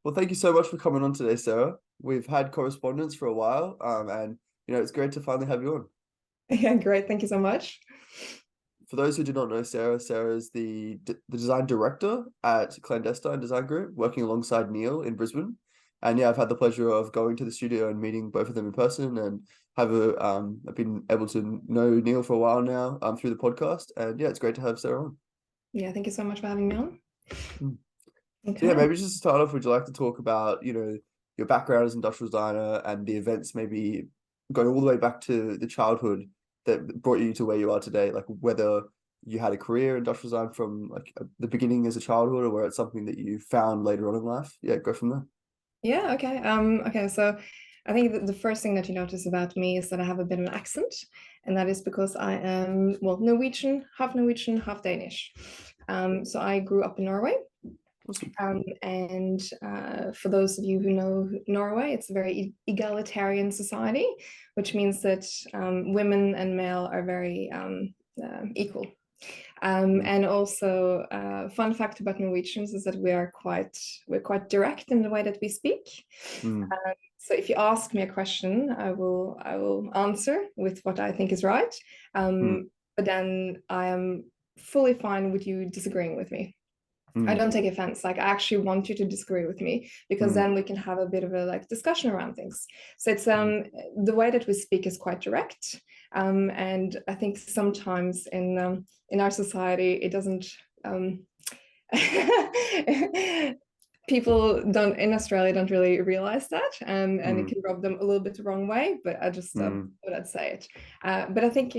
Well, thank you so much for coming on today, Sarah. We've had correspondence for a while, and it's great to finally have you on. Yeah, great. Thank you so much. For those who do not know Sarah, Sarah is the design director at Clandestine Design Group, working alongside Neil in Brisbane. And yeah, I've had the pleasure of going to the studio and meeting both of them in person, and I've been able to know Neil for a while now through the podcast. And yeah, it's great to have Sarah on. Yeah, thank you so much for having me on. Mm. So yeah, Okay. maybe just to start off, would you like to talk about, your background as an industrial designer and the events maybe going all the way back to the childhood that brought you to where you are today, like whether you had a career in industrial design from like the beginning as a childhood or where it's something that you found later on in life? Yeah, go from there. Yeah, okay. Okay, so I think the first thing that you notice about me is that I have a bit of an accent, and that is because I am, well, Norwegian, half Danish. So I grew up in Norway. Awesome. And for those of you who know Norway, it's a very egalitarian society, which means that women and male are very equal. And also, fun fact about Norwegians is that we're quite direct in the way that we speak. Mm. So if you ask me a question, I will answer with what I think is right. Mm. But then I am fully fine with you disagreeing with me. I Mm. don't take offense. Like, I actually want you to disagree with me, because Mm. then we can have a bit of a like discussion around things. So it's Mm. the way that we speak is quite direct. And I think sometimes in our society it doesn't people don't in Australia don't really realize that, and it Mm. can rub them a little bit the wrong way. But I just Mm. thought I'd say it. But I think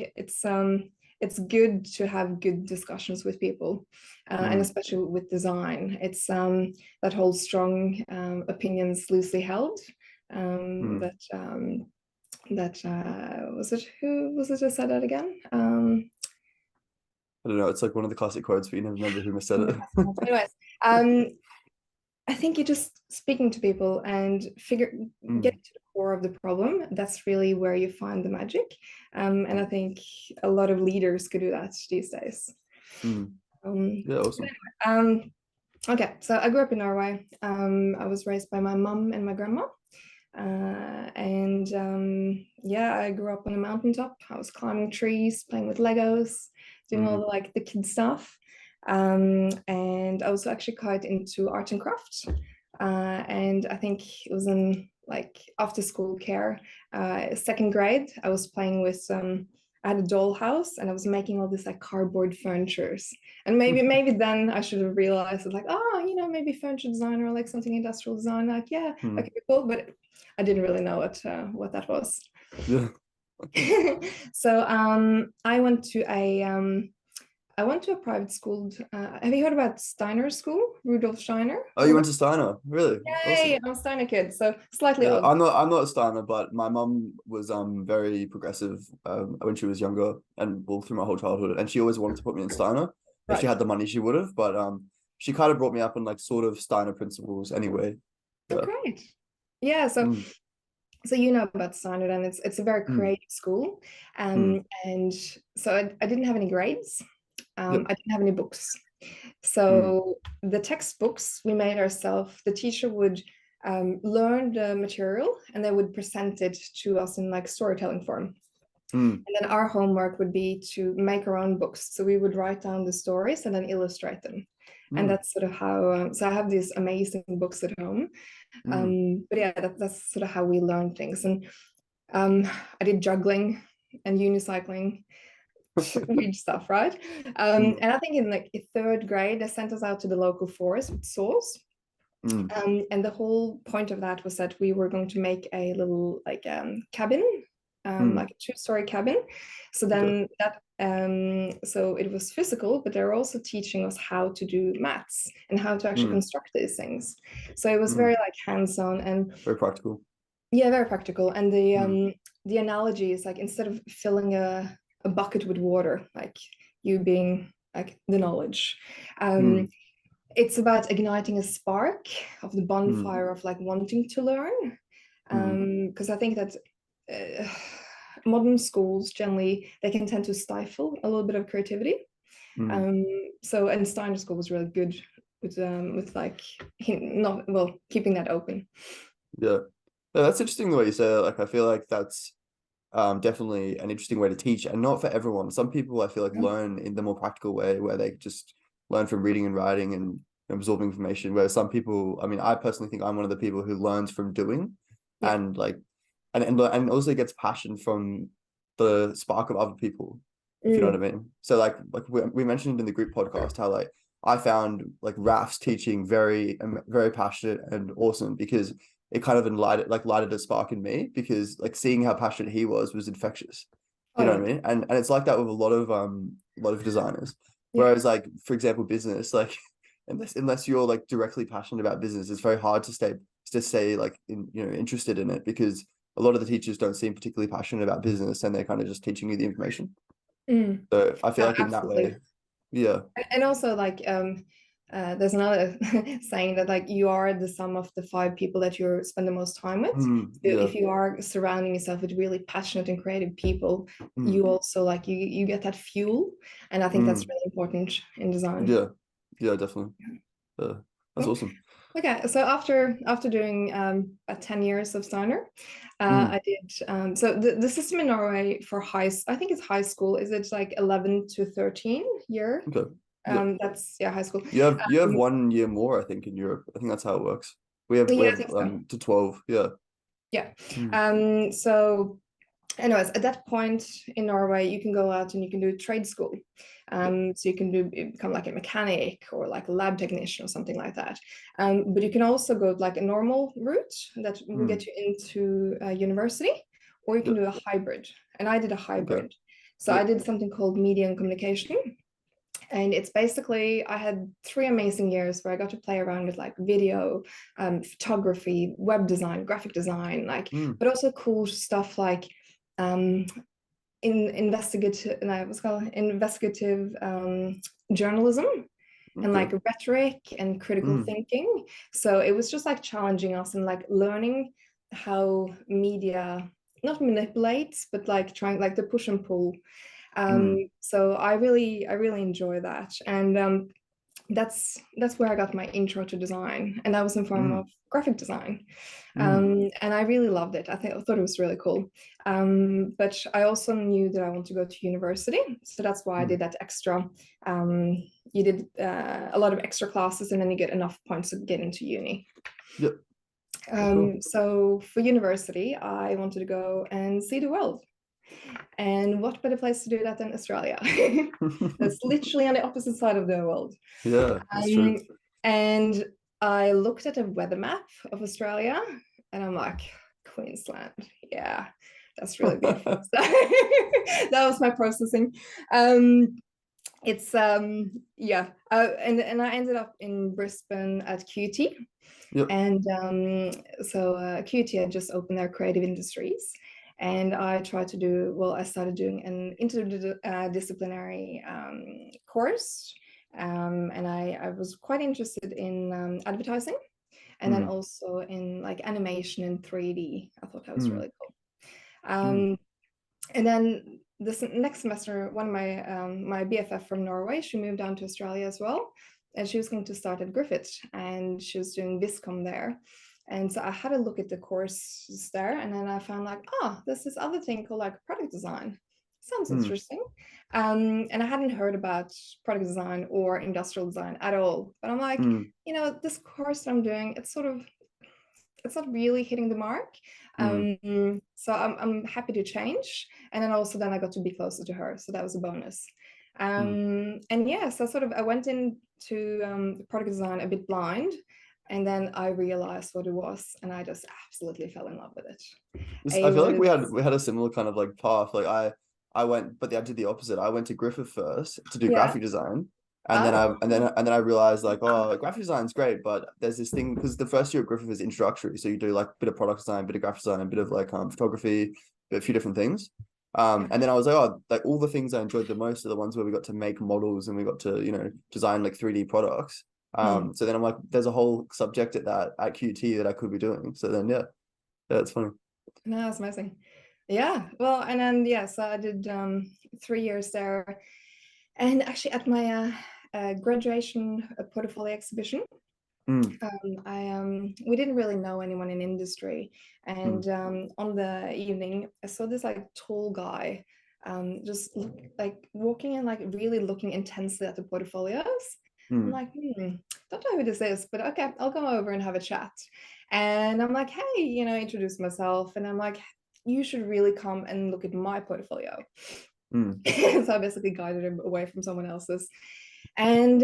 it's good to have good discussions with people, and Mm. especially with design. It's that whole strong opinions loosely held. Mm. Was it, who was it that said that again? I don't know. It's like one of the classic quotes, but you never remember who said it. Anyways, um, I think you're just speaking to people and Mm. getting to the core of the problem. That's really where you find the magic. And I think a lot of leaders could do that these days. Mm. Um, Yeah, awesome. um, okay, so I grew up in Norway. I was raised by my mom and my grandma. And yeah, I grew up on a mountaintop. I was climbing trees, playing with Legos, doing all Mm. the like the kid stuff. And I was actually quite into art and craft. And I think it was in like after school care, second grade, I was playing with I had a dollhouse and I was making all this like cardboard furnitures. And maybe then I should have realized that like, oh, maybe furniture design or like something industrial design, like, yeah, that Mm. could be cool. But I didn't really know what that was. Yeah. So I went to a private school. Have you heard about Steiner School? Rudolf Steiner? Oh, you went to Steiner, really? Yay, Awesome. I'm a Steiner kid, so slightly Yeah, odd. I'm not a Steiner, but my mum was very progressive when she was younger and all through my whole childhood, and she always wanted to put me in Steiner. If she Right. had the money, she would have, but she kind of brought me up on like sort of Steiner principles anyway. Oh, Yeah. great. Yeah, so Mm. so you know about Steiner, and it's a very Mm. creative school. Mm. And so I didn't have any grades. Yep. I didn't have any books. Mm. So the textbooks we made ourselves. The teacher would learn the material and they would present it to us in like storytelling form. Mm. And then our homework would be to make our own books. So we would write down the stories and then illustrate them. And Mm. that's sort of how, so I have these amazing books at home. Mm. But yeah, that's sort of how we learn things. And I did juggling and unicycling, weird stuff, right? Mm. And I think in like third grade, they sent us out to the local forest with saws. Mm. And the whole point of that was that we were going to make a little like cabin, Mm. like a two-story cabin. So Okay. then so it was physical, but they're also teaching us how to do maths and how to actually Mm. construct these things. So it was Mm. very like hands-on and Very practical. yeah, very practical. And Mm. the analogy is like instead of filling a bucket with water, like you being like the knowledge, Mm. it's about igniting a spark of the Mm. bonfire of like wanting to learn. Mm. Because I think that uh, modern schools generally they can tend to stifle a little bit of creativity. Mm. So and Steiner School was really good with like not well keeping that open. Yeah. Yeah, that's interesting the way you say it. Like I feel like that's definitely an interesting way to teach, and not for everyone. Some people I feel like learn in the more practical way where they just learn from reading and writing and absorbing information, whereas some people, I mean, I personally think I'm one of the people who learns from doing, Yeah. and like and also gets passion from the spark of other people, if you know what I mean. So like we mentioned in the group podcast how like I found like Raf's teaching very very passionate and awesome, because it kind of lighted a spark in me, because like seeing how passionate he was infectious. Oh You know yeah. what I mean? And it's like that with a lot of designers. Yeah. Whereas like for example business, like unless you're like directly passionate about business, it's very hard to stay like interested in it, because a lot of the teachers don't seem particularly passionate about business, and they're kind of just teaching you the information. Mm. So I feel like in that way, Absolutely. yeah. And also like there's another saying that like you are the sum of the five people that you spend the most time with. So Yeah. if you are surrounding yourself with really passionate and creative people, Mm, you also like you get that fuel, and I think that's mm, really important in design. yeah. Yeah, definitely. That's Cool. awesome. Okay, so after doing about 10 years of Steiner, Mm, I did so the system in Norway for I think it's high school. Is it like 11 to 13 year? okay. Yeah. That's yeah, high school. You have 1 year more, I think, in Europe. I think that's how it works. We have we Yeah, I have think so. to 12. Yeah. Yeah. Mm, So anyways, at that point in Norway, you can go out and you can do trade school. yeah. So you can become like a mechanic or like a lab technician or something like that. But you can also go like a normal route that will Mm, get you into university, or you yeah. can do a hybrid. And I did a Okay. hybrid. So Yeah. I did something called media and communication. And it's basically, I had 3 amazing years where I got to play around with like video, photography, web design, graphic design, like, Mm, but also cool stuff like um, investigative journalism and okay. like rhetoric and critical Mm, thinking. So it was just like challenging us and like learning how media not manipulates, but like trying like the push and pull. mm, So I really enjoy that, and that's where I got my intro to design, and that was in form of mm, graphic design. mm, And I really loved it. I thought it was really cool. But I also knew that I want to go to university, so that's why I mm. did that extra. You did a lot of extra classes, and then you get enough points to get into uni. Yeah. Oh, cool. So for university, I wanted to go and see the world. And what better place to do that than Australia? That's literally on the opposite side of the world. Yeah, that's true. Um, and I looked at a weather map of Australia and I'm like, Queensland, yeah, that's really beautiful. So that was my processing. It's yeah, and I ended up in Brisbane at QT. Yep. And so QT had just opened their creative industries. And I tried to do, well, I started doing an interdisciplinary course. And I was quite interested in advertising and then Mm, also in like animation in 3D. I thought that was mm, really cool. mm, And then this next semester, one of my BFF from Norway, she moved down to Australia as well, and she was going to start at Griffith, and she was doing Viscom there. And so I had a look at the courses there, and then I found like, oh, there's this other thing called like product design. Sounds mm, interesting. And I hadn't heard about product design or industrial design at all. But I'm like, mm, this course that I'm doing, it's not really hitting the mark. mm, So I'm happy to change. And then I got to be closer to her. So that was a bonus. mm. And yeah, so I went into product design a bit blind. And then I realized what it was, and I just absolutely fell in love with it. I It feel like was we had a similar kind of like path. Like I went, but I did the opposite. I went to Griffith first to do yeah. graphic design, and then Oh, I realized like, oh, graphic design's great, but there's this thing, because the first year at Griffith is introductory, so you do like a bit of product design, a bit of graphic design, a bit of like photography, a few different things. And then I was like, oh, like all the things I enjoyed the most are the ones where we got to make models and we got to design like 3D products. hmm. So then I'm like, there's a whole subject at QT that I could be doing. So then yeah, it's funny. No, that's amazing. Yeah. Well, and then yeah, so I did 3 years there. And actually, a graduation portfolio exhibition. Mm, We didn't really know anyone in industry, and mm, on the evening, I saw this like tall guy, like walking and like really looking intensely at the portfolios. I'm mm, like, don't know who this is, but okay, I'll go over and have a chat. And I'm like, hey, introduce myself, and I'm like, you should really come and look at my portfolio. mm, So I basically guided him away from someone else's. And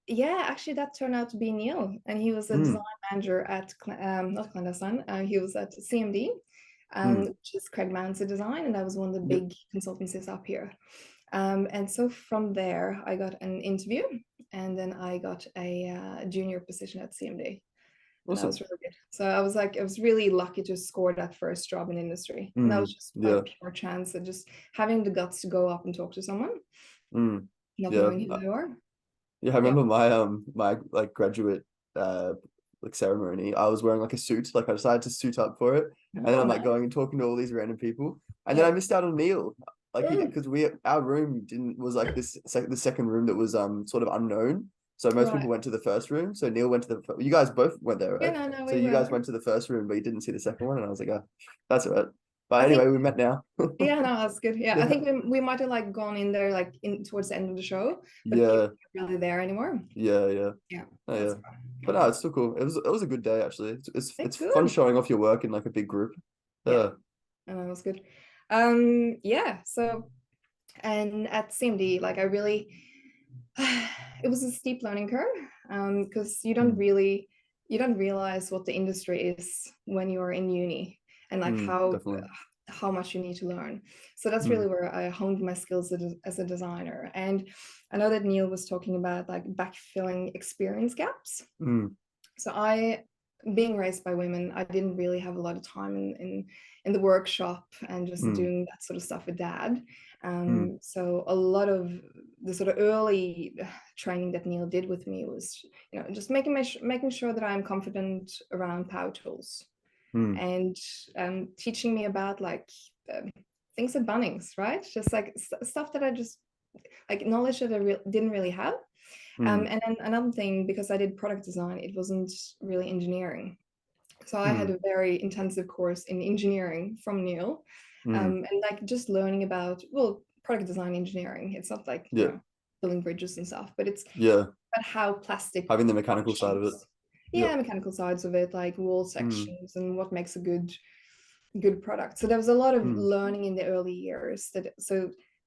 yeah, actually, that turned out to be Neil, and he was a design mm, manager at not Clandestine. He was at CMD, mm. which is Craig Manser Design, and that was one of the Yep. big consultancies up here. And so from there, I got an interview, and then I got a junior position at CMD, and that was Awesome. really good. So I was really lucky to score that first job in industry, and that was Mm, just by yeah. pure chance and just having the guts to go up and talk to someone, Mm, not yeah. knowing who they are. Yeah, I Yeah. remember my like graduate like ceremony. I was wearing like a suit, like I decided to suit up for it, and then Oh, I'm like going nice. and talking to all these random people, and then I Yeah. missed out on Neil. Like he Mm, because we our room didn't was like the second room that was sort of unknown. So most right. people went to the first room. So Neil went to you guys both went there, Yeah, right? no, So we you went guys there. went to the first room, but you didn't see the second one, and I was like, oh, that's all right. But I anyway, think, we met now. yeah, no, that's good. Yeah, I Yeah. think we might have like gone in there like in towards the end of the show, but you Yeah. weren't really there anymore. Yeah. Yeah. Yeah, Oh yeah, that's fine. but Yeah. no, it's still cool. It was a good day actually. It's It's fun good. showing off your work in like a big group. Yeah, Yeah. and that was good. Yeah, so and at CMD, like I really it was a steep learning curve, because Mm, you don't realize what the industry is when you're in uni, and like definitely. how much you need to learn. So that's really Mm, where I honed my skills as a designer. And I know that Neil was talking about like backfilling experience gaps. mm, So I, being raised by women, I didn't really have a lot of time in the workshop and just mm, doing that sort of stuff with dad. mm, So a lot of the sort of early training that Neil did with me was, just making sure that I'm confident around power tools, mm, and teaching me about like um, things at Bunnings, right? Just like stuff that I just like knowledge that I didn't really have. mm, And then another thing, because I did product design, it wasn't really engineering. So I had mm, a very intensive course in engineering from Neil, mm. and like just learning about, well, product design engineering. It's not like, Yeah. building bridges and stuff, but it's Yeah. about how plastic Having the mechanical side of it. functions. Yep. Yeah, mechanical sides of it, like wall Mm, sections and what makes a good product. So there was a lot of mm, learning in the early years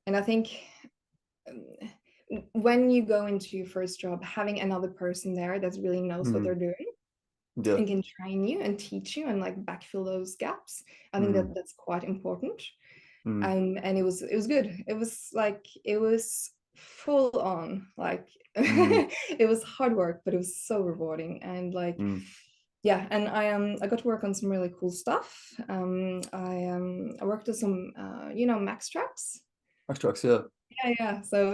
and I think um, when you go into your first job, having another person there that really knows what they're mm. doing Yeah. and can train you and teach you and like backfill those gaps, I think Mm, that's quite important. mm, And it was good. It was full on, like mm, it was hard work, but it was so rewarding. And like, mm. yeah, and I got to work on some really cool stuff. I worked on some Max straps. Max trucks, yeah. Yeah. So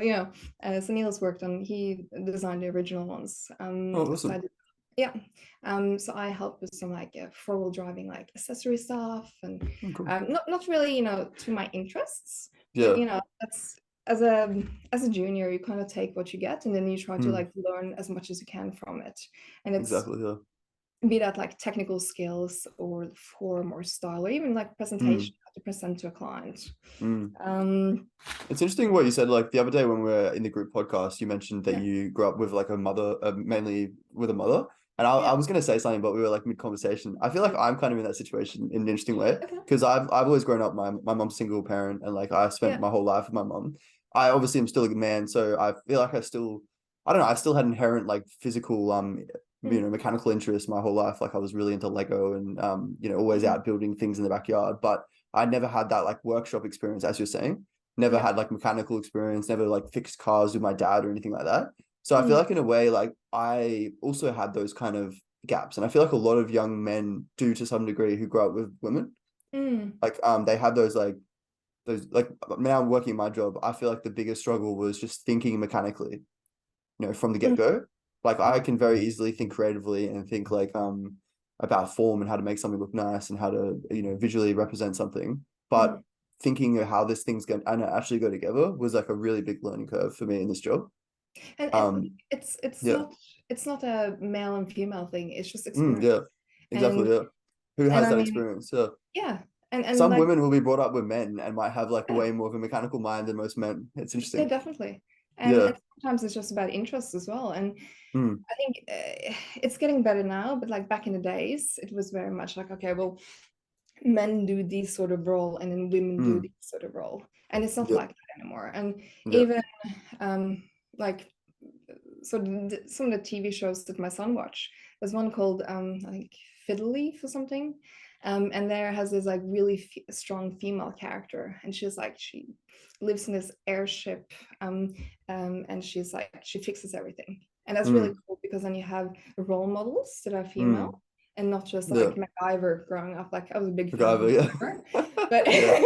so Niels worked on, he designed the original ones. Oh, So awesome. yeah. So I helped with some like four-wheel driving like accessory stuff, and Oh, cool. not really to my interests, but Yeah. that's as a junior, you kind of take what you get, and then you try to Mm, like learn as much as you can from it, and it's exactly, yeah. be that like technical skills or form or style or even like Mm, presentation, how to present to a client. mm. um It's interesting what you said. Like the other day when we were in the group podcast, you mentioned that yeah, you grew up with like a mother, mainly with a mother. And I yeah. was going to say something, but we were like mid conversation. I feel like I'm kind of in that situation in an interesting way Okay. because I've always grown up. My mom's single parent, and like I spent Yeah. my whole life with my mom. I obviously am still a man, so I feel like I don't know. I still had inherent like physical Mm, mechanical interest my whole life. Like I was really into Lego and always mm, out building things in the backyard. But I never had that like workshop experience, as you're saying. Never yeah. had like mechanical experience, never like fixed cars with my dad or anything like that. So I feel Mm, like in a way, like I also had those kind of gaps. And I feel like a lot of young men do to some degree who grow up with women. mm, Like they had those like now I'm working my job. I feel like the biggest struggle was just thinking mechanically, from the mm, get-go. Like I yeah. can very easily think creatively and think like about form and how to make something look nice and how to, visually represent something. But Mm, thinking of how this thing's going to actually go together was like a really big learning curve for me in this job. And Um, it's yeah. not a male and female thing. It's just Yeah, experience. exactly. And Yeah. Who and has I that mean, experience? Yeah. yeah. And Some like, women will be brought up with men and might have like yeah, way more of a mechanical mind than most men. It's yeah, interesting. definitely. Yeah. And sometimes it's just about interests as well. And Mm, I think it's getting better now, but like back in the days, it was very much like, okay, well, men do this sort of role and then women do mm, this sort of role. And it's not yeah. like that anymore. And Yeah. even like, so some of the TV shows that my son watched, there's one called I think Fiddle Leaf or something. And there has this like really strong female character, and she's like, she lives in this airship, and she's like, she fixes everything, and that's really Mm, cool because then you have role models that are mm, female and not just yeah. like MacGyver growing up. Like, I was a big fan of MacGyver, MacGyver, yeah. but Yeah.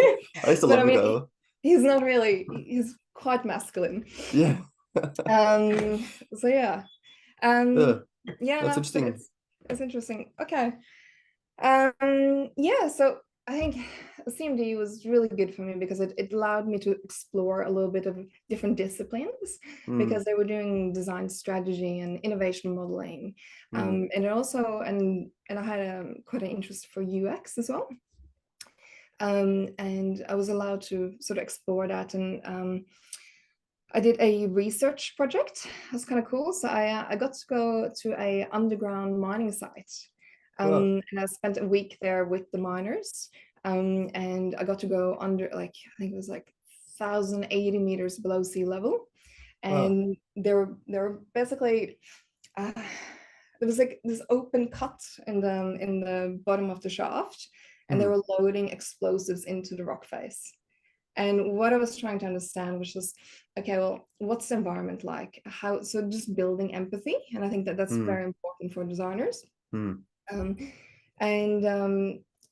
I used to but love I mean, MacGyver. he's not really, he's quite masculine. Yeah. So yeah. Yeah. Yeah, That's no, but interesting. it's interesting. Okay. Yeah, so I think CMD was really good for me because it allowed me to explore a little bit of different disciplines, Mm, because they were doing design strategy and innovation modeling. mm, And it also, and I had quite an interest for UX as well. And I was allowed to sort of explore that. And I did a research project. That's kind of cool. So I got to go to a underground mining site, wow. and I spent a week there with the miners. And I got to go under, like, I think it was like 1,080 meters below sea level, Wow. and there were basically uh, there was like this open cut in the bottom of the shaft, and they Mm, were loading explosives into the rock face. And what I was trying to understand was just, okay, well, what's the environment like? How, so just building empathy. And I think that that's mm, very important for designers. mm, Um, and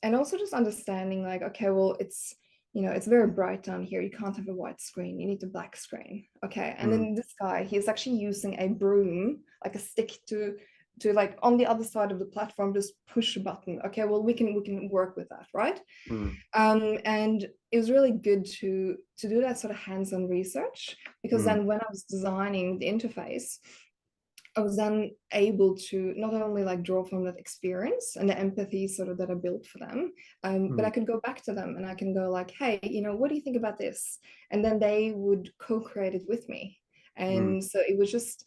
and also just understanding like, okay, well, it's, it's very bright down here. You can't have a white screen. You need a black screen. Okay. And mm, then this guy, he's actually using a broom, like a stick, to like on the other side of the platform, just push a button. Okay, well, we can work with that, right? mm, And it was really good to do that sort of hands-on research, because mm, then when I was designing the interface, I was then able to not only like draw from that experience and the empathy sort of that I built for them, but I mm, could go back to them and I can go like, hey, what do you think about this? And then they would co-create it with me. mm, And so it was just,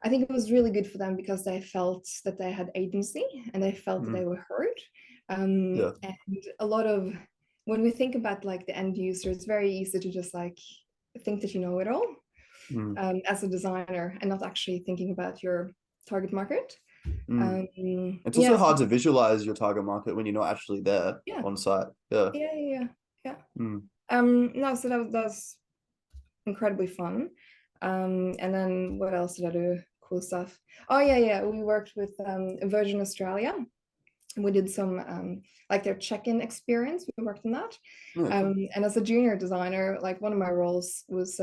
I think it was really good for them because they felt that they had agency and they felt that mm, they were heard. yeah. And a lot of, when we think about like the end user, it's very easy to just like think that you know it all, Mm, as a designer, and not actually thinking about your target market. mm. It's also Yeah, so hard to visualize your target market when you're not actually there yeah, on site. Yeah. yeah, yeah, yeah. Yeah. Mm, No, so that was incredibly fun. And then what else did I do? Cool stuff. Oh yeah, yeah. We worked with Virgin Australia. We did some like their check-in experience. We worked on that. yeah, cool. And as a junior designer, like one of my roles was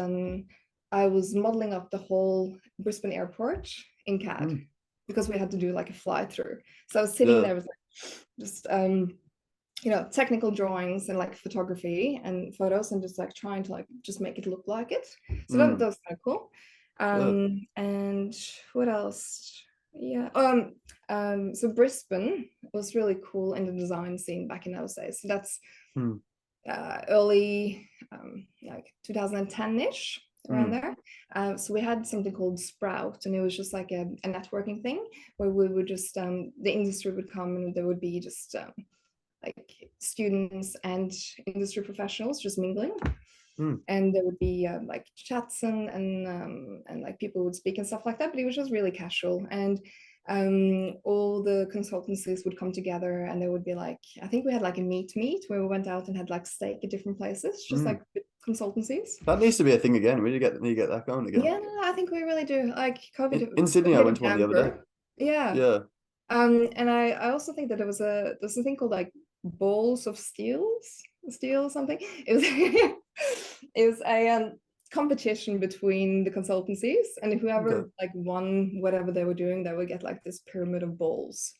I was modeling up the whole Brisbane airport in CAD, Mm, because we had to do like a fly through. So I was sitting yeah. there with like just technical drawings and like photography and photos, and just like trying to like just make it look like it. So that Mm, was kind of cool. yeah. And what else? Yeah. So Brisbane was really cool in the design scene back in those days. So that's Mm, early like 2010-ish, around mm, there. So we had something called Sprout, and it was just like a networking thing where we would just the industry would come, and there would be just like students and industry professionals just mingling, mm, and there would be like chats and like people would speak and stuff like that, but it was just really casual. And all the consultancies would come together, and there would be like, I think we had like a meet where we went out and had like steak at different places, just mm. like consultancies. That needs to be a thing again. We need to get that going again. Yeah, no, I think we really do. Like COVID, In Sydney, I did a went to one the other day. damper. Yeah. Yeah. And I also think that there's a thing called like balls of steel or something. It was it was a competition between the consultancies, and Okay. whoever like won whatever they were doing, they would get like this pyramid of balls,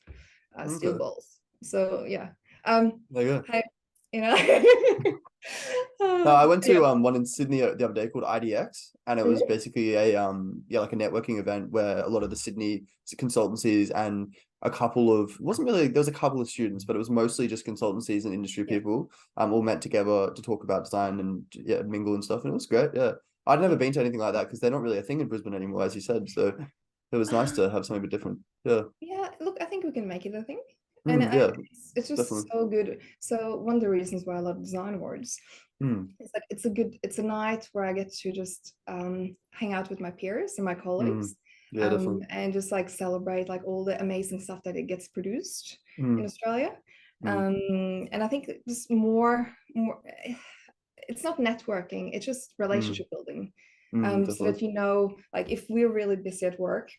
steel Okay. balls. So yeah. There you go. Hey, you know. No, I went Yeah, to one in Sydney the other day called IDX, and it was basically a yeah, like a networking event where a lot of the Sydney consultancies and a couple of, it wasn't really, there was a couple of students, but it was mostly just consultancies and industry yeah, people all met together to talk about design and yeah, mingle and stuff, and it was great. Yeah, I'd never yeah. been to anything like that because they're not really a thing in Brisbane anymore, as you said. So it was nice to have something a bit different. Yeah. Yeah, look, I think we can make it a thing. And Yeah, it's just definitely. so good. So one of the reasons why I love design awards Mm, is that it's a night where I get to just hang out with my peers and my mm, colleagues, yeah, definitely. and just like celebrate like all the amazing stuff that it gets produced in Mm, Australia. mm, And I think just more, it's not networking, it's just mm, relationship building. So definitely. that you know, like if we're really busy at work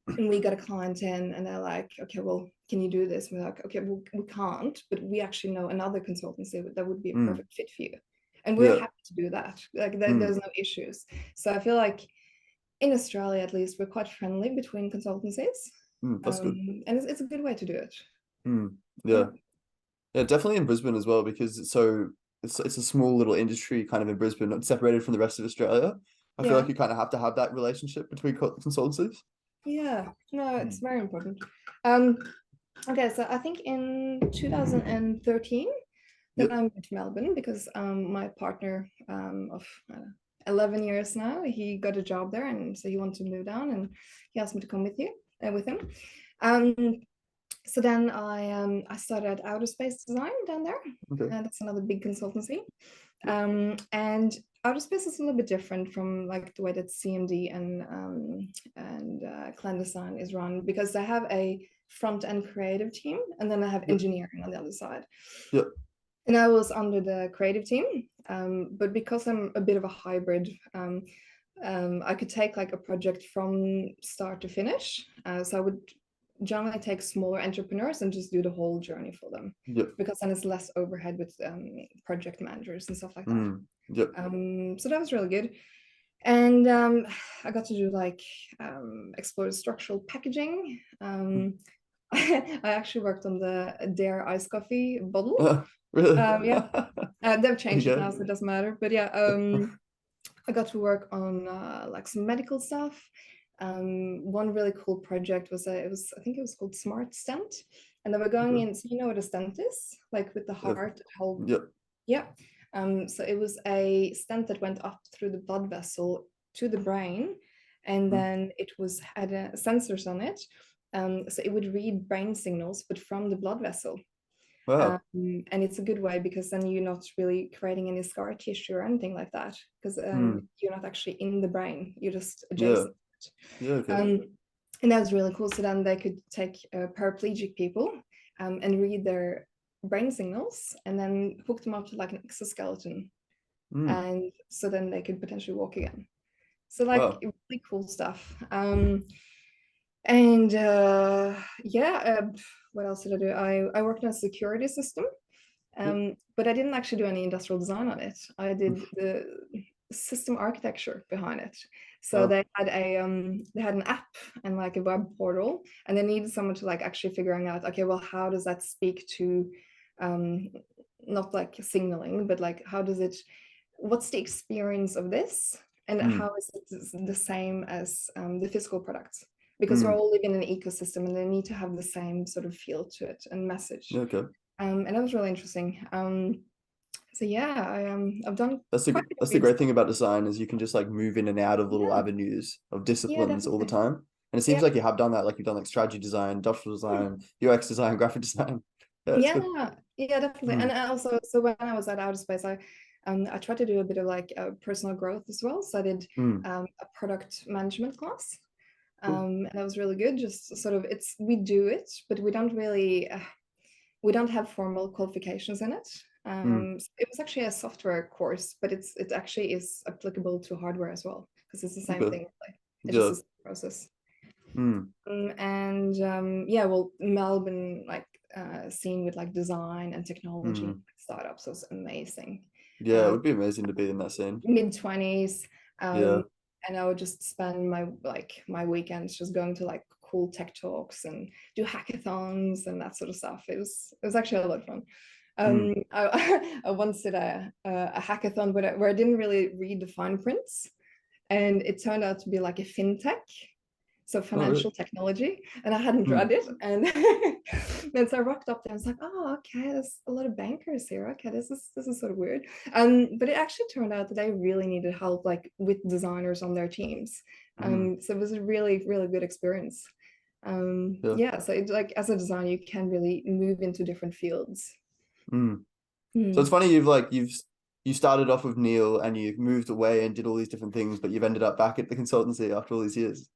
and we got a client in and they're like, okay, well, can you do this? And we're like, okay, well, we can't, but we actually know another consultancy that would be a Mm, perfect fit for you. And we're yeah. happy to do that. Like Mm, there's no issues. So I feel like in Australia, at least, we're quite friendly between consultancies. that's good. And it's a good way to do it. Mm, Yeah. yeah. Yeah, definitely in Brisbane as well because it's a small little industry kind of in Brisbane, not separated from the rest of Australia. I feel Yeah. like you kind of have to have that relationship between consultancies. Yeah. No, it's Mm, very important. Um, okay, so I think in 2013, then yep. I moved to Melbourne because my partner of 11 years now, he got a job there, and so he wanted to move down, and he asked me to come with him. Um, so then I started Outerspace Design down there. Okay. That's another big consultancy, and Outerspace is a little bit different from like the way that CMD and Clandestine is run because they have a front end creative team, and then I have Yep. engineering on the other side. Yep. And I was under the creative team, but because I'm a bit of a hybrid, I could take like a project from start to finish. So I would generally take smaller entrepreneurs and just do the whole journey for them, Yep. because then it's less overhead with project managers and stuff like that. Yep. So that was really good. And I got to do like explore structural packaging. I actually worked on the Dare iced coffee bottle. Really? Yeah, they've There you changed it go. now, so it doesn't matter. But yeah, I got to work on like some medical stuff. One really cool project was I think it was called Smart Stent, and they were going Okay. in. So you know what a stent is, like with the Yeah. heart, whole. Yep. Yeah. So it was a stent that went up through the blood vessel to the brain, and Mm. then it was had sensors on it. So it would read brain signals, but from the blood vessel. Wow. And it's a good way because then you're not really creating any scar tissue or anything like that, because Mm. you're not actually in the brain, you're just Yeah. adjacent. Yeah. Okay. Um, and that was really cool. So then they could take paraplegic people and read their brain signals and then hook them up to like an exoskeleton. Mm. And so then they could potentially walk again. So like Wow. really cool stuff. And yeah, what else did I do? I worked on a security system, Yep. but I didn't actually do any industrial design on it. I did the system architecture behind it. So Wow. they had an app and like a web portal, and they needed someone to like actually figuring out, okay, well, how does that speak to um, not like signaling, but like how does it, what's the experience of this, and Mm. how is it the same as the physical products? Because we're Mm. all living in an ecosystem, and they need to have the same sort of feel to it and message. Yeah. Okay. And that was really interesting. So yeah, I've done quite a bit of That's the weird great stuff. thing about design is you can just like move in and out of little Yeah, avenues of yeah, disciplines all the definitely. time. And it seems Yeah, like you have done that, like you've done like strategy design, industrial mm, design, UX design, graphic design. Yeah, it's good. yeah, yeah, definitely. And Mm. also, so when I was at Outer Space, I tried to do a bit of like personal growth as well. So I did Mm. a product management class, Cool. and that was really good. Just sort of, it's we do it, but we don't really we don't have formal qualifications in it. Mm. So it was actually a software course, but it actually is applicable to hardware as well because it's the same Okay. thing. Like it's just Yeah. a process. Mm. And yeah, well, Melbourne like scene with like design and technology Mm. startups was amazing. Yeah, it Um, would be amazing to be in that scene. Mid 20s, Yeah. and I would just spend my weekends just going to like cool tech talks and do hackathons and that sort of stuff. It was actually a lot of fun. I once did a hackathon where I didn't really read the fine prints, and it turned out to be like a fintech, so Oh, really? financial technology, and I hadn't Mm, read it, and and so I rocked up there and was like, oh, okay, there's a lot of bankers here. Okay, this is sort of weird. But it actually turned out that they really needed help, like with designers on their teams. So it was a really, really good experience. yeah. Yeah, so it, like as a designer, you can really move into different fields. Mm. So it's Mm. funny you started off with Neil and you moved away and did all these different things, but you've ended up back at the consultancy after all these years.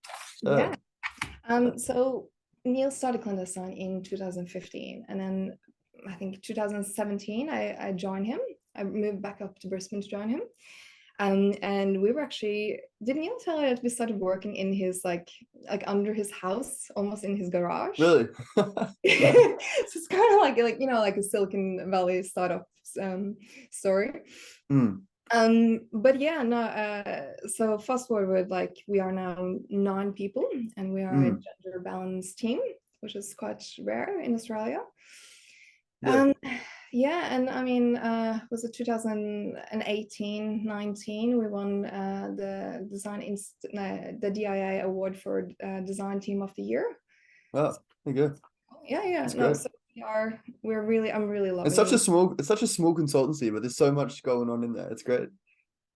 Yeah. So Neil started Clandestine in 2015, and then I think 2017 I joined him. I moved back up to Brisbane to join him. And we were actually, did Neil tell you that we started working in his like under his house, almost in his garage? Really? So it's kind of like like a Silicon Valley startup story. Mm, But yeah, no, so fast forward, like we are now 9 people and we are a mm, gender balanced team, which is quite rare in Australia. yeah. Um, yeah, and I mean, was it 2018, 19, we won the DIA award for Design Team of the Year. Oh, there you go. Yeah, yeah, That's no, great. so I'm really It's loving such it. it's such a small consultancy, but there's so much going on in there. It's great.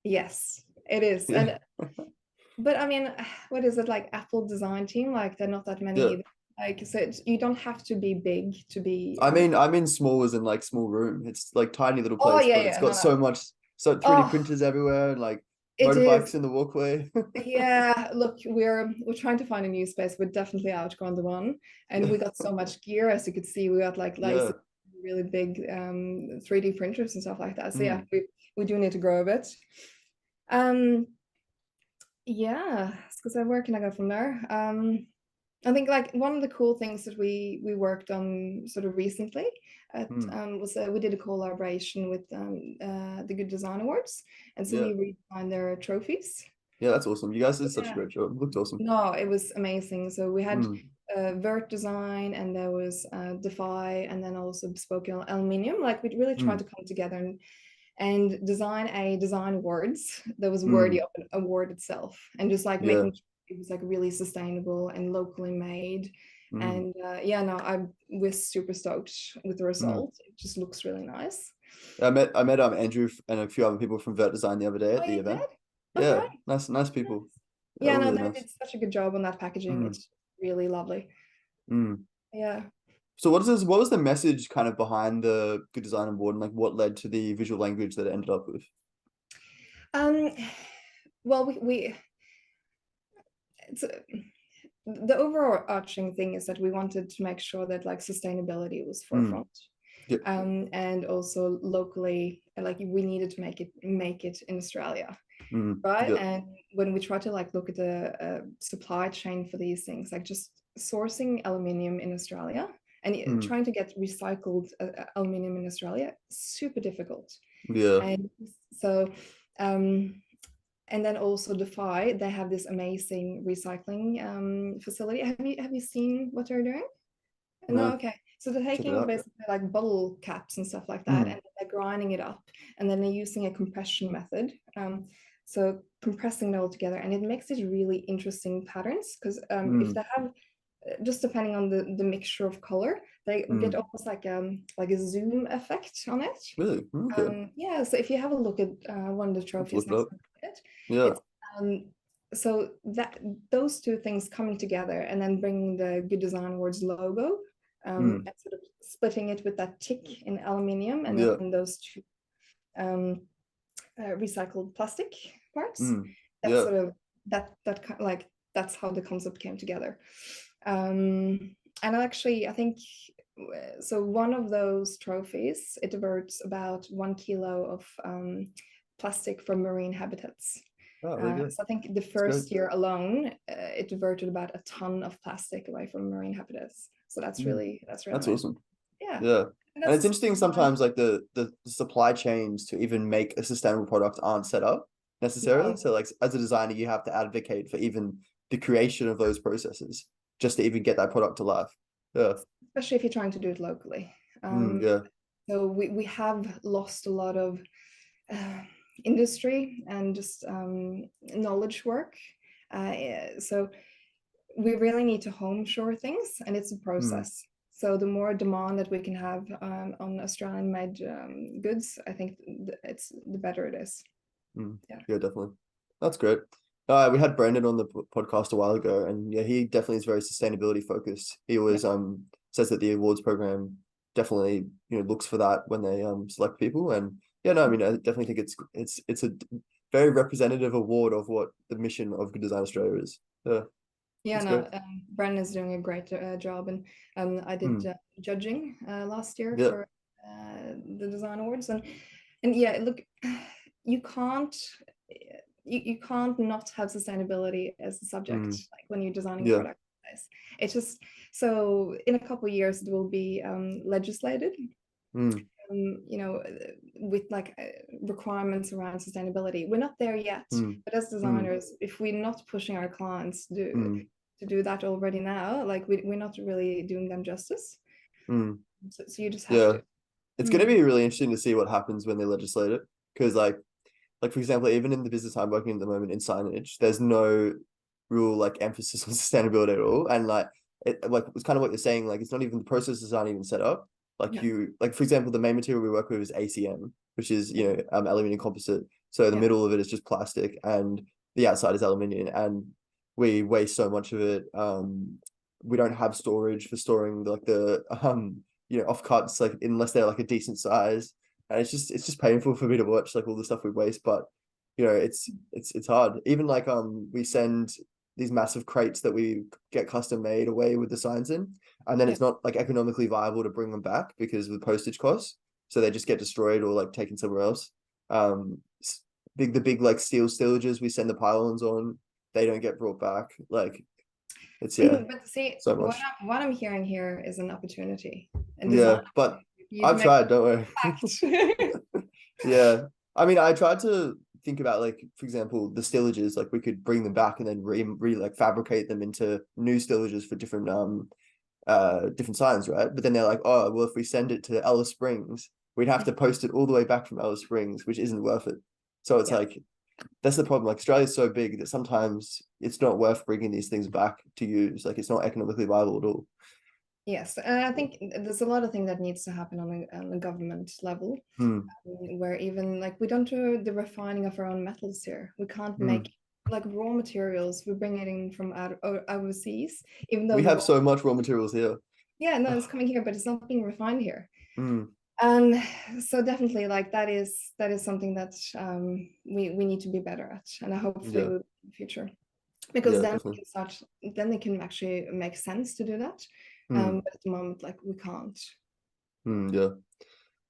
Yes, it is. Yeah. And but I mean, what is it, like Apple design team? Like they're not that Yeah. many. Like so, you don't have to be big to be. I mean small as in like small room. It's like tiny little Oh place, yeah, but it's yeah, no, got no. so much, so 3D Oh, printers everywhere and like it is. motorbikes in the walkway. Yeah, look, we're trying to find a new space. We're definitely outgrown the one, and Yeah. we got so much gear, as you could see. We got like Yeah. some really big 3D printers and stuff like that. So yeah, Mm, we do need to grow a bit. Um, yeah, because where can I go from there? I think like one of the cool things that we worked on sort of recently mm, was we did a collaboration with the Good Design Awards, and so yeah. we redesigned their trophies. Yeah, that's awesome. You guys did such a Yeah, great job. It looked awesome. no, it was amazing. So we had Mm, Vert Design, and there was Defy, and then also Bespoke Aluminium. Like we really tried mm, to come together and design a design words that was worthy mm, of an award itself, and just like yeah. making sure it was like really sustainable and locally made. Mm, And yeah, no, I was super stoked with the mm. result. It just looks really nice. I met Andrew and a few other people from Vert Design the other day Oh, at the you event. did? Yeah, Okay. nice people. They're Yeah, all no, really they nice. did such a good job on that packaging. Mm, It's really lovely. mm. Yeah. So what was the message kind of behind the Good Design Award and like what led to the visual language that it ended up with? Um, well, we it's the overarching thing is that we wanted to make sure that like sustainability was Mm, forefront. yeah, And also locally, like we needed to make it in Australia, right? yeah, And when we try to like look at the supply chain for these things, like just sourcing aluminium in Australia and mm, trying to get recycled aluminium in Australia, super difficult. yeah. And so um, and then also Defy, they have this amazing recycling facility. Have you seen what they're doing? No, No, okay. So they're check it taking out. basically like bottle caps and stuff like that, Mm, and they're grinding it up, and then they're using a compression method. So compressing it all together, and it makes it really interesting patterns because if mm, they have just depending on the mixture of color, they get mm. almost like a zoom effect on it. Really? Okay. Yeah, so if you have a look at one of the Let's trophies look it next up. to it, Yeah. it's so that those two things coming together and then bringing the Good Design Awards logo Mm, and sort of splitting it with that tick in aluminium and yeah. then those two um, recycled plastic parts. Mm, That's yeah. sort of like that's how the concept came together. And actually, I think so. One of those trophies it diverts about 1 kilo of plastic from marine habitats. Oh, there you go. So I think the It's great. first year alone, it diverted about a ton of plastic away from marine habitats. So Mm, that's really that's nice. awesome. Yeah, Yeah. and And it's that's interesting sometimes like the supply chains to even make a sustainable product aren't set up necessarily. no, So like as a designer, you have to advocate for even the creation of those processes just to even get that product to life. Yeah. especially if you're trying to do it locally. Mm, yeah. So we have lost a lot of industry and just knowledge work. So we really need to home shore things, and it's a Mm, process. So the more demand that we can have on Australian made goods, I think it's the better it is. mm. Yeah. Yeah, definitely. That's great. We had Brandon on the podcast a while ago, and yeah, he definitely is very sustainability focused. He always says that the awards program definitely, you know, looks for that when they select people. And yeah, no, I mean, I definitely think it's a very representative award of what the mission of Good Design Australia is. Yeah, Yeah, that's great. no, Brendan is doing a great job, and I did Mm, judging last year yeah. for the design awards, and yeah, look, you can't you can't not have sustainability as a subject Mm, like when you're designing a yeah. product. It's just so in a couple of years it will be legislated, Mm, you know, with like requirements around sustainability. We're not there yet, mm, but as mm, designers, if we're not pushing our clients mm, to do that already now, like we're not really doing them justice. mm. So you just have Yeah. to. It's going to Mm. be really interesting to see what happens when they legislate it. Because like for example, even in the business I'm working in at the moment in signage, there's no real like emphasis on sustainability at all. And like it's kind of what you're saying, like it's not even the processes aren't even set up. Like Yeah, you like for example, the main material we work with is ACM, which is, you know, aluminium composite. So the yeah, middle of it is just plastic and the outside is aluminium, and we waste so much of it. We don't have storage for storing like the you know, offcuts, like unless they're like a decent size. And it's just painful for me to watch like all the stuff we waste. But you know, it's hard. Even like we send these massive crates that we get custom made away with the signs in, and then yeah. it's not like economically viable to bring them back because of the postage costs. So they just get destroyed or like taken somewhere else. Um, the big like steel stillages we send the pylons on, they don't get brought back. Like it's yeah, But see, so what much. I'm hearing here is an opportunity and design. Yeah, but You I've make tried, don't worry. impact. Yeah. I mean, I tried to think about like, for example, the stillages, like we could bring them back and then re like fabricate them into new stillages for different signs, right? But then they're like, oh, well, if we send it to Alice Springs, we'd have to post it all the way back from Alice Springs, which isn't worth it. So it's Yeah. like that's the problem. Like Australia's so big that sometimes it's not worth bringing these things back to use. Like it's not economically viable at all. Yes, and I think there's a lot of things that needs to happen on the government level, Hmm. where even like we don't do the refining of our own metals here. We can't Hmm. make like raw materials. We bring it in from overseas, even though We the have raw, so much raw materials here. yeah, no, it's coming here, but it's not being refined here. Hmm. And so definitely like that is something that we need to be better at, and I hopefully Yeah. will in the future, because Yeah, then we definitely. can start, then they can actually make sense to do that. Hmm. But at the moment, like we can't. Hmm. Yeah.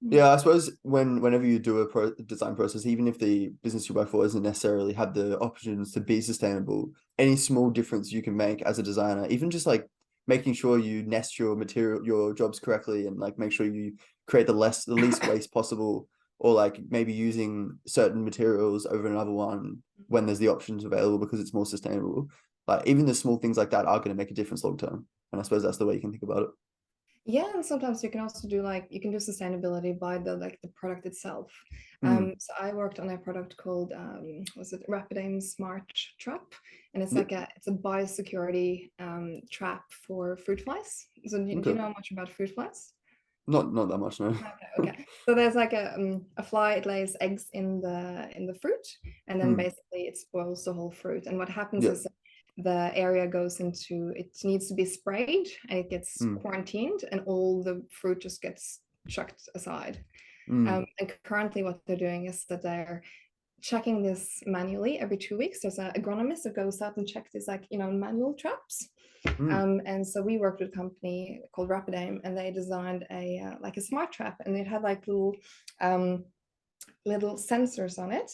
Mm. Yeah, I suppose whenever you do a design process, even if the business you work for doesn't necessarily have the options to be sustainable, any small difference you can make as a designer, even just like making sure you nest your material, your jobs correctly, and like make sure you create the least waste possible, or like maybe using certain materials over another one when there's the options available because it's more sustainable. Like even the small things like that are going to make a difference long term. And I suppose that's the way you can think about it. Yeah, and sometimes you can also do like you can do sustainability by the like the product itself. Mm. So I worked on a product called was it Rapid Aim Smart Trap, and it's Yeah. like it's a biosecurity trap for fruit flies. So do you Okay. know much about fruit flies? Not that much, no. Okay. So there's like a fly. It lays eggs in the fruit, and then Hmm. basically it spoils the whole fruit. And what happens Yeah. is the area goes into, it needs to be sprayed, and it gets Hmm. quarantined, and all the fruit just gets chucked aside. Hmm. And currently, what they're doing is that they're checking this manually every 2 weeks. There's an agronomist that goes out and checks these like manual traps. Hmm. And so we worked with a company called Rapid Aim, and they designed a like a smart trap, and it had like um, little sensors on it.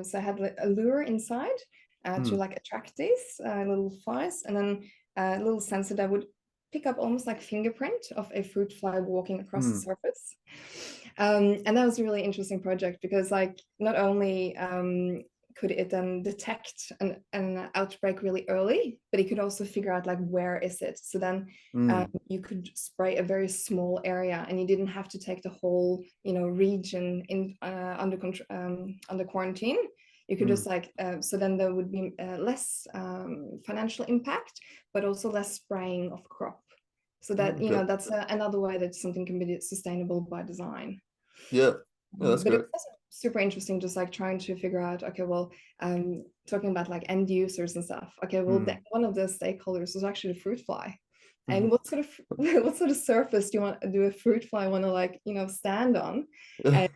So I had a lure inside to Hmm. like attract these little flies, and then a little sensor that would pick up almost like fingerprint of a fruit fly walking across the Hmm. surface. And that was a really interesting project because like not only could it then detect an outbreak really early, but it could also figure out like where is it. So then you could spray a very small area, and you didn't have to take the whole region in under quarantine. You could just like so then there would be less financial impact, but also less spraying of crop. So that that's another way that something can be sustainable by design. Yeah, that's But great. it was super interesting, just like trying to figure out, okay, well, talking about like end users and stuff. Okay, well, one of the stakeholders was actually the fruit fly. And what sort of surface do a fruit fly want to like stand on? And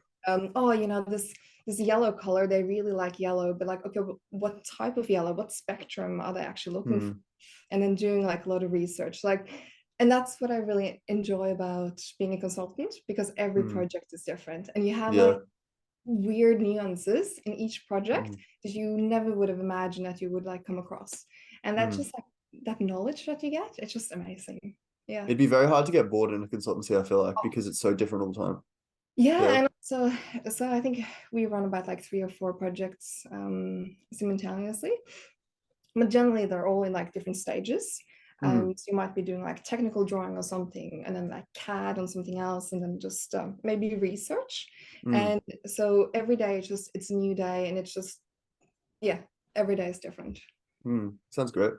this yellow color, they really like yellow, but like, okay, what type of yellow, what spectrum are they actually looking for? And then doing like a lot of research, like. And that's what I really enjoy about being a consultant, because every project is different, and you have like weird nuances in each project that you never would have imagined that you would like come across. And that's just like that knowledge that you get, it's just amazing. Yeah. It'd be very hard to get bored in a consultancy, I feel like, because it's so different all the time. Yeah, and so I think we run about like 3 or 4 projects simultaneously, but generally they're all in like different stages. So you might be doing like technical drawing or something, and then like CAD on something else, and then just maybe research. And so every day it's a new day, and it's just every day is different. Sounds great.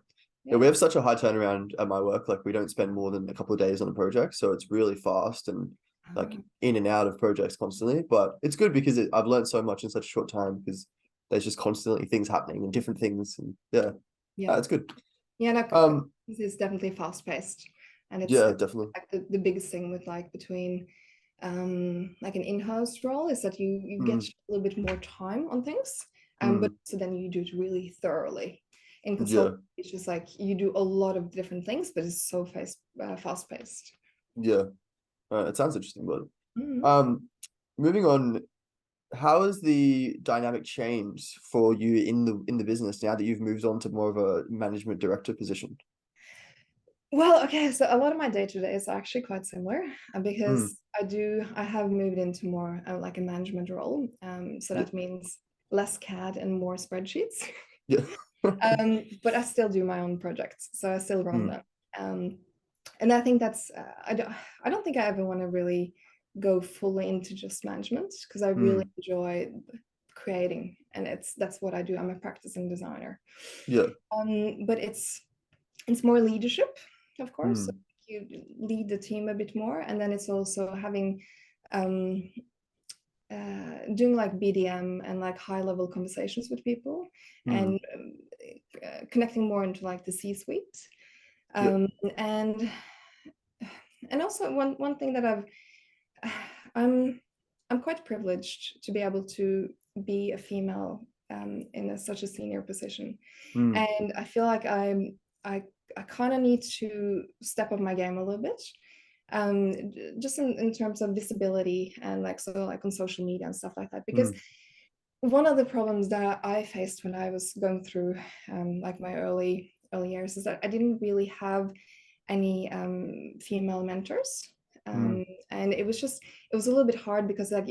Yeah, we have such a high turnaround at my work. Like we don't spend more than a couple of days on a project, so it's really fast and like in and out of projects constantly. But it's good because I've learned so much in such a short time, because there's just constantly things happening and different things, and it's good. Yeah, no, it's definitely fast paced, and it's definitely like the biggest thing with like between like an in-house role is that you get a little bit more time on things, but so then you do it really thoroughly. In consulting, it's just like you do a lot of different things, but it's so fast paced. It sounds interesting, but moving on, how has the dynamic changed for you in the business now that you've moved on to more of a management director position? Well, okay, so a lot of my day-to-day is actually quite similar, because I have moved into more like a management role. So that means less CAD and more spreadsheets. But I still do my own projects, so I still run them. And I think that's I don't think I ever want to really go fully into just management, because I really enjoy creating, and that's what I do. I'm a practicing designer. But it's more leadership, of course. So you lead the team a bit more, and then it's also having doing like BDM and like high level conversations with people, and connecting more into like the C-suite. And also one thing that I'm quite privileged to be able to be a female in such a senior position, and I feel like I kind of need to step up my game a little bit, just in terms of visibility, and like on social media and stuff like that, because one of the problems that I faced when I was going through like my early years is that I didn't really have any female mentors, and it was a little bit hard, because like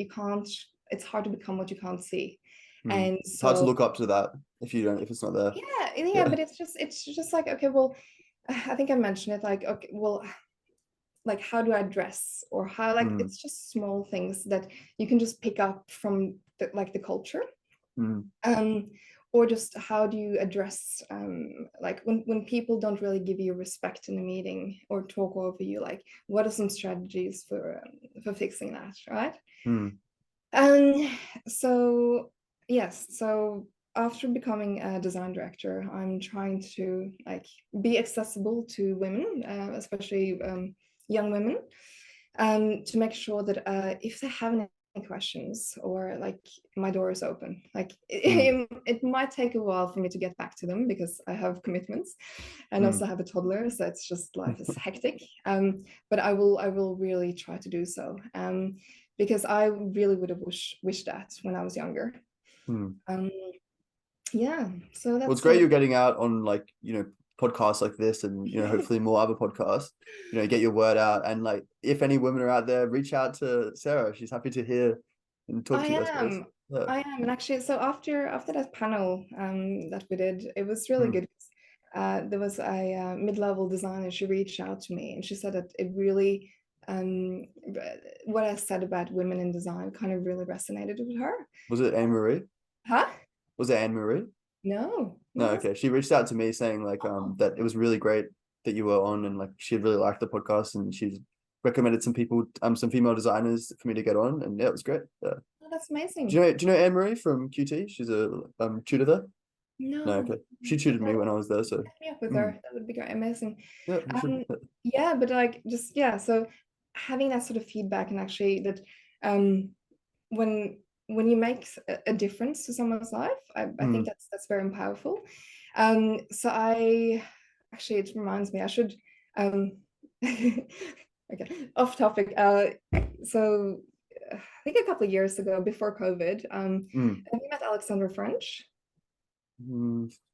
it's hard to become what you can't see. And so it's hard to look up to that if it's not there. But it's just like, okay, well, I think I mentioned it, like, okay, well, like how do I dress, or how, like it's just small things that you can just pick up from the culture, or just how do you address like when people don't really give you respect in a meeting or talk over you, like what are some strategies for fixing that, right? So yes, so after becoming a design director, I'm trying to like be accessible to women, especially young women, to make sure that if they have any questions, or like my door is open. Like it might take a while for me to get back to them, because I have commitments, and also have a toddler, so it's just, life is hectic. But I will really try to do so, because I really would have wished that when I was younger. Yeah, so that's, well, it's great you're getting out on like podcasts like this, and hopefully more other podcasts, get your word out, and like if any women are out there, reach out to Sarah. She's happy to hear and talk to you, I suppose. Yeah. I am, and actually, so after that panel that we did, it was really Mm. good. There was a mid-level designer. She reached out to me, and she said that it really what I said about women in design kind of really resonated with her. Was it Anne Marie? Huh? Was it Anne Marie? No, No, what was okay. She reached out to me saying like oh, that it was really great that you were on, and like she really liked the podcast, and she's recommended some people, some female designers for me to get on, and yeah, it was great. Yeah. oh, that's amazing. Do you know Anne Marie from QT? She's a tutor there. No, No, okay. She tutored me well, when I was there, so set me up with mm, her. That would be great, amazing. yeah, you should. Yeah, but like just yeah, so having that sort of feedback and actually that um when when you make a difference to someone's life, I think Mm, that's very powerful. So I actually it reminds me I should um okay, off topic. So I think a couple of years ago before COVID, mm, have you met Alexandra French?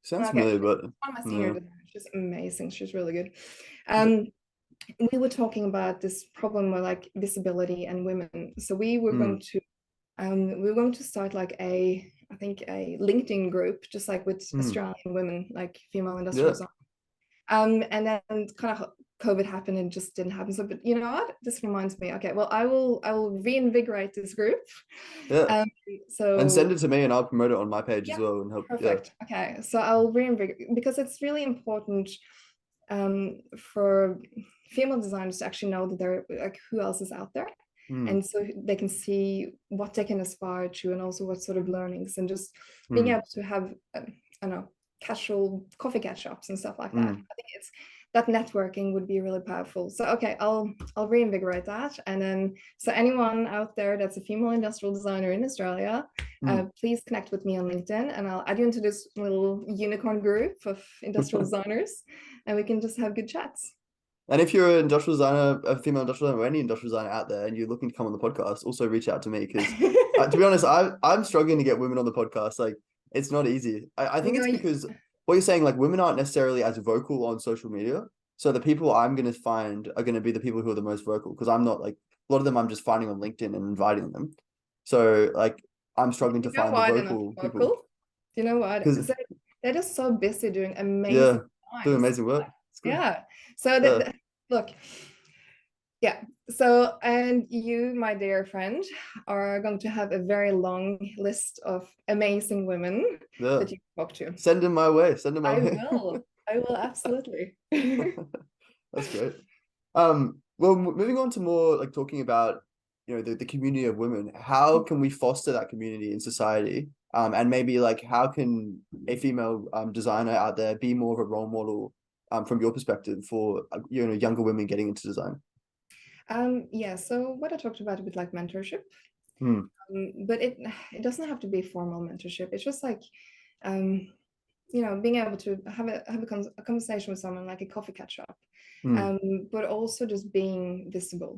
sounds Okay, familiar, she's but one of my senior no. designers. She's amazing. She's really good. Okay. We were talking about this problem with like visibility and women. So Mm, we were going to start like I think a LinkedIn group, just like with mm, Australian women, like female industrial yeah, design. And then kind of COVID happened and just didn't happen. So, but you know what? This reminds me. Okay, well, I will reinvigorate this group. yeah. Um, And send so it to me, and I'll promote it on my page as yeah, well, and help. Yeah. perfect. Okay, so I'll reinvigorate because it's really important for female designers to actually know that they're like who else is out there, Mm, and so they can see what they can aspire to and also what sort of learnings and just being mm, able to have I don't know, casual coffee catch-ups and stuff like that. mm. I think it's that networking would be really powerful. So okay, I'll reinvigorate that. And then so anyone out there that's a female industrial designer in Australia, Mm. please connect with me on LinkedIn and I'll add you into this little unicorn group of industrial designers and we can just have good chats. And if you're an industrial designer, a female industrial designer, or any industrial designer out there, and you're looking to come on the podcast, also reach out to me because, to be honest, I'm struggling to get women on the podcast. Like, it's not easy. I You think know, it's because what you're saying, like, women aren't necessarily as vocal on social media. So the people I'm going to find are going to be the people who are the most vocal because I'm not like a lot of them. I'm just finding on LinkedIn and inviting them. So like, I'm struggling to you know find the why they're not vocal people vocal? Do you know what? because Because they're just so busy doing yeah, amazing doing designs. amazing work. It's good. Yeah. So Yeah, look, yeah. So, and you, my dear friend, are going to have a very long list of amazing women yeah. that you can talk to. Send them my way. Send them my I way. will. I will absolutely. That's great. Well, moving on to more like talking about, the community of women. How can we foster that community in society? And maybe like how can a female designer out there be more of a role model from your perspective for younger women getting into design? Yeah, so what I talked about with like mentorship, Hmm. but it doesn't have to be formal mentorship. It's just like um, being able to have a conversation with someone like a coffee catch up, Hmm. but also just being visible.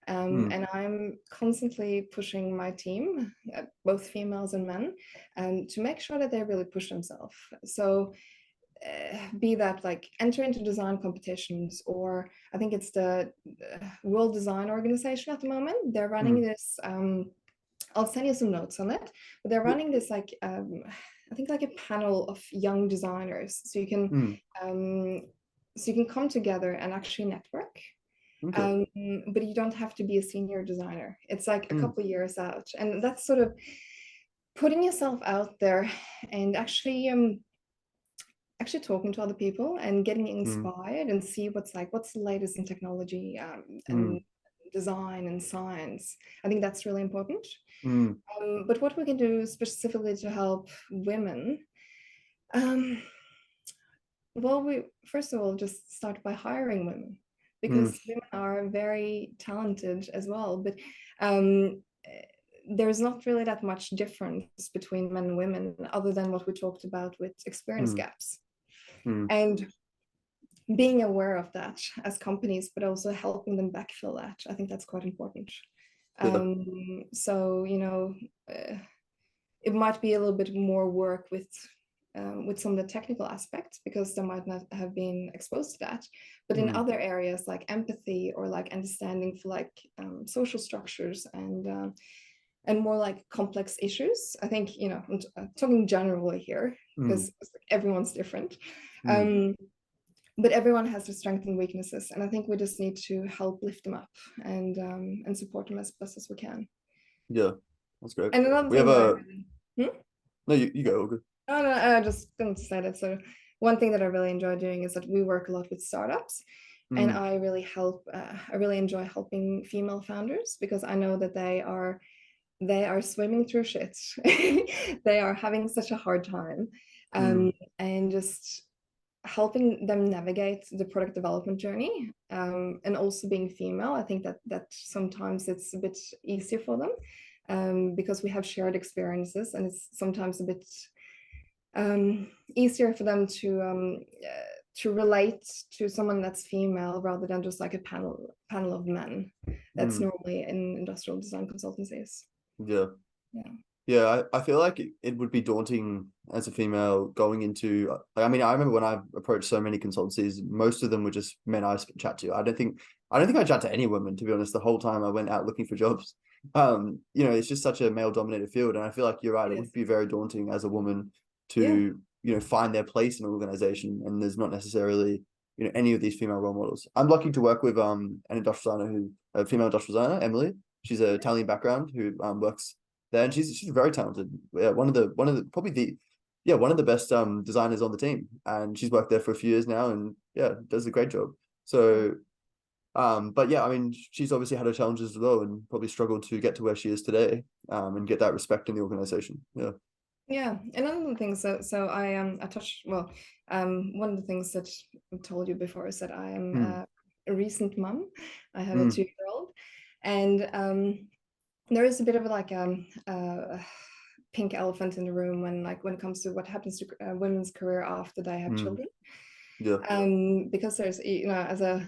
Hmm. And I'm constantly pushing my team, both females and men, to make sure that they really push themselves. So be that like enter into design competitions, or I think it's the World Design Organization at the moment. They're running Hmm. this. I'll send you some notes on it, but they're Yeah. running this like I think like a panel of young designers, Hmm. um, so you can come together and actually network. Okay. Um, but you don't have to be a senior designer. It's like a Hmm. couple years out, and that's sort of putting yourself out there and actually talking to other people and getting Hmm. inspired and see what's the latest in technology Hmm. and design and science. I think that's really important. Hmm. But what we can do specifically to help women, um, well, we first of all just start by hiring women Hmm. because women are very talented as well. But um, there's not really that much difference between men and women other than what we talked about with experience Hmm. gaps. Hmm. And being aware of that as companies, but also helping them backfill that, I think that's quite important. Yeah. So it might be a little bit more work with some of the technical aspects because they might not have been exposed to that, but in Hmm. other areas like empathy or like understanding for like social structures and and more like complex issues. I think, you know, I'm talking generally here because everyone's different. But everyone has their strengths and weaknesses, and I think we just need to help lift them up and support them as best as we can. Yeah, that's great. And another We thing have that I a really, no, you go. All good. oh, no, I just didn't say that. So one thing that I really enjoy doing is that we work a lot with startups, and I really enjoy helping female founders because I know that they are swimming through shit. They are having such a hard time, and just helping them navigate the product development journey, and also being female. I think that sometimes it's a bit easier for them, because we have shared experiences, and it's sometimes a bit easier for them to relate to someone that's female rather than just like a panel of men that's normally in industrial design consultancies. Yeah. Yeah, I feel like it would be daunting as a female going into, I mean, I remember when I approached so many consultancies, most of them were just men I chat to. I don't think I chat to any women, to be honest, the whole time I went out looking for jobs. You know, it's just such a male dominated field. And I feel like you're right, it would be very daunting as a woman to, you know, find their place in an organization. And there's not necessarily, you know, any of these female role models. I'm lucky to work with an industrial designer a female industrial designer, Emily. She's a Italian background who works there, and she's very talented. Yeah, one of the one of the best designers on the team, and she's worked there for a few years now, and yeah, does a great job. So, but yeah, I mean, she's obviously had her challenges as well, and probably struggled to get to where she is today, and get that respect in the organization. Yeah. Yeah, and another thing, so I touched, well, one of the things that I told you before is that I am a recent mom. I have a 2-year-old, and there is a bit of like a pink elephant in the room when it comes to what happens to women's career after they have children. Yeah. Because there's, you know,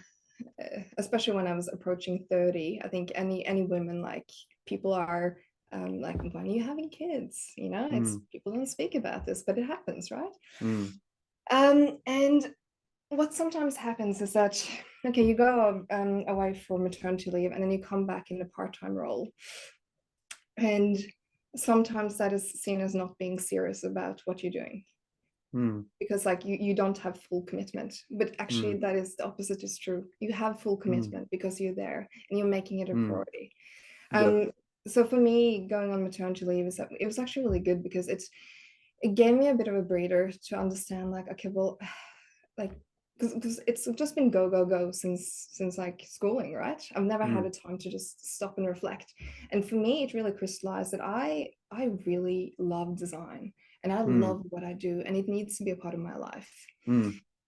especially when I was approaching 30, I think any women, like, people are like, when are you having kids? You know, it's people don't speak about this, but it happens, right? And what sometimes happens is that, okay, you go away for maternity leave, and then you come back in a part-time role, and sometimes that is seen as not being serious about what you're doing, because like you don't have full commitment. But actually that is the opposite is true. You have full commitment because you're there and you're making it a priority. So for me, going on maternity leave, it was actually really good because it gave me a bit of a breather to understand, like, okay, well, like, because it's just been go since like schooling, right? I've never had a time to just stop and reflect. And for me, it really crystallized that I really love design, and I love what I do, and it needs to be a part of my life.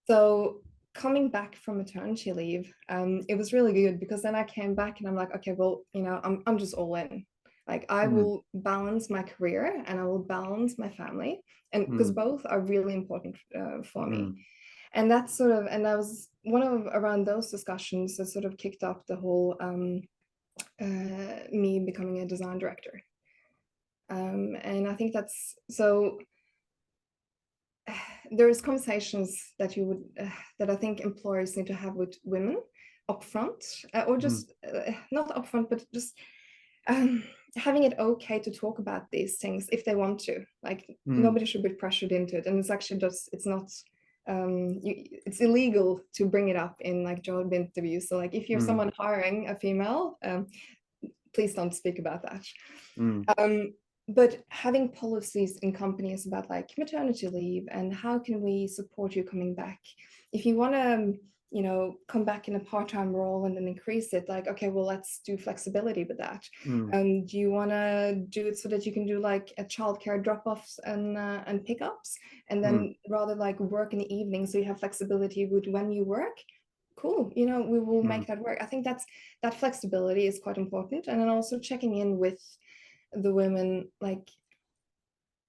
So coming back from maternity leave, it was really good because then I came back and I'm like, okay, well, you know, I'm just all in. Like, I will balance my career and I will balance my family, and because both are really important for me. And that's sort of, and that was one of around those discussions that sort of kicked off the whole me becoming a design director. And I think that's so. There's conversations that you would that I think employers need to have with women upfront, or just not upfront, but just having it okay to talk about these things if they want to. Like, nobody should be pressured into it, and it's actually just, it's not. It's illegal to bring it up in like job interviews. So like, if you're someone hiring a female, please don't speak about that. But having policies in companies about like maternity leave and how can we support you coming back. If you want to, you know, come back in a part-time role and then increase it, like, okay, well, let's do flexibility with that. Do you want to do it so that you can do like a childcare drop-offs and pickups, and then rather like work in the evening so you have flexibility with when you work? Cool, you know, we will make that work. I think that flexibility is quite important. And then also checking in with the women, like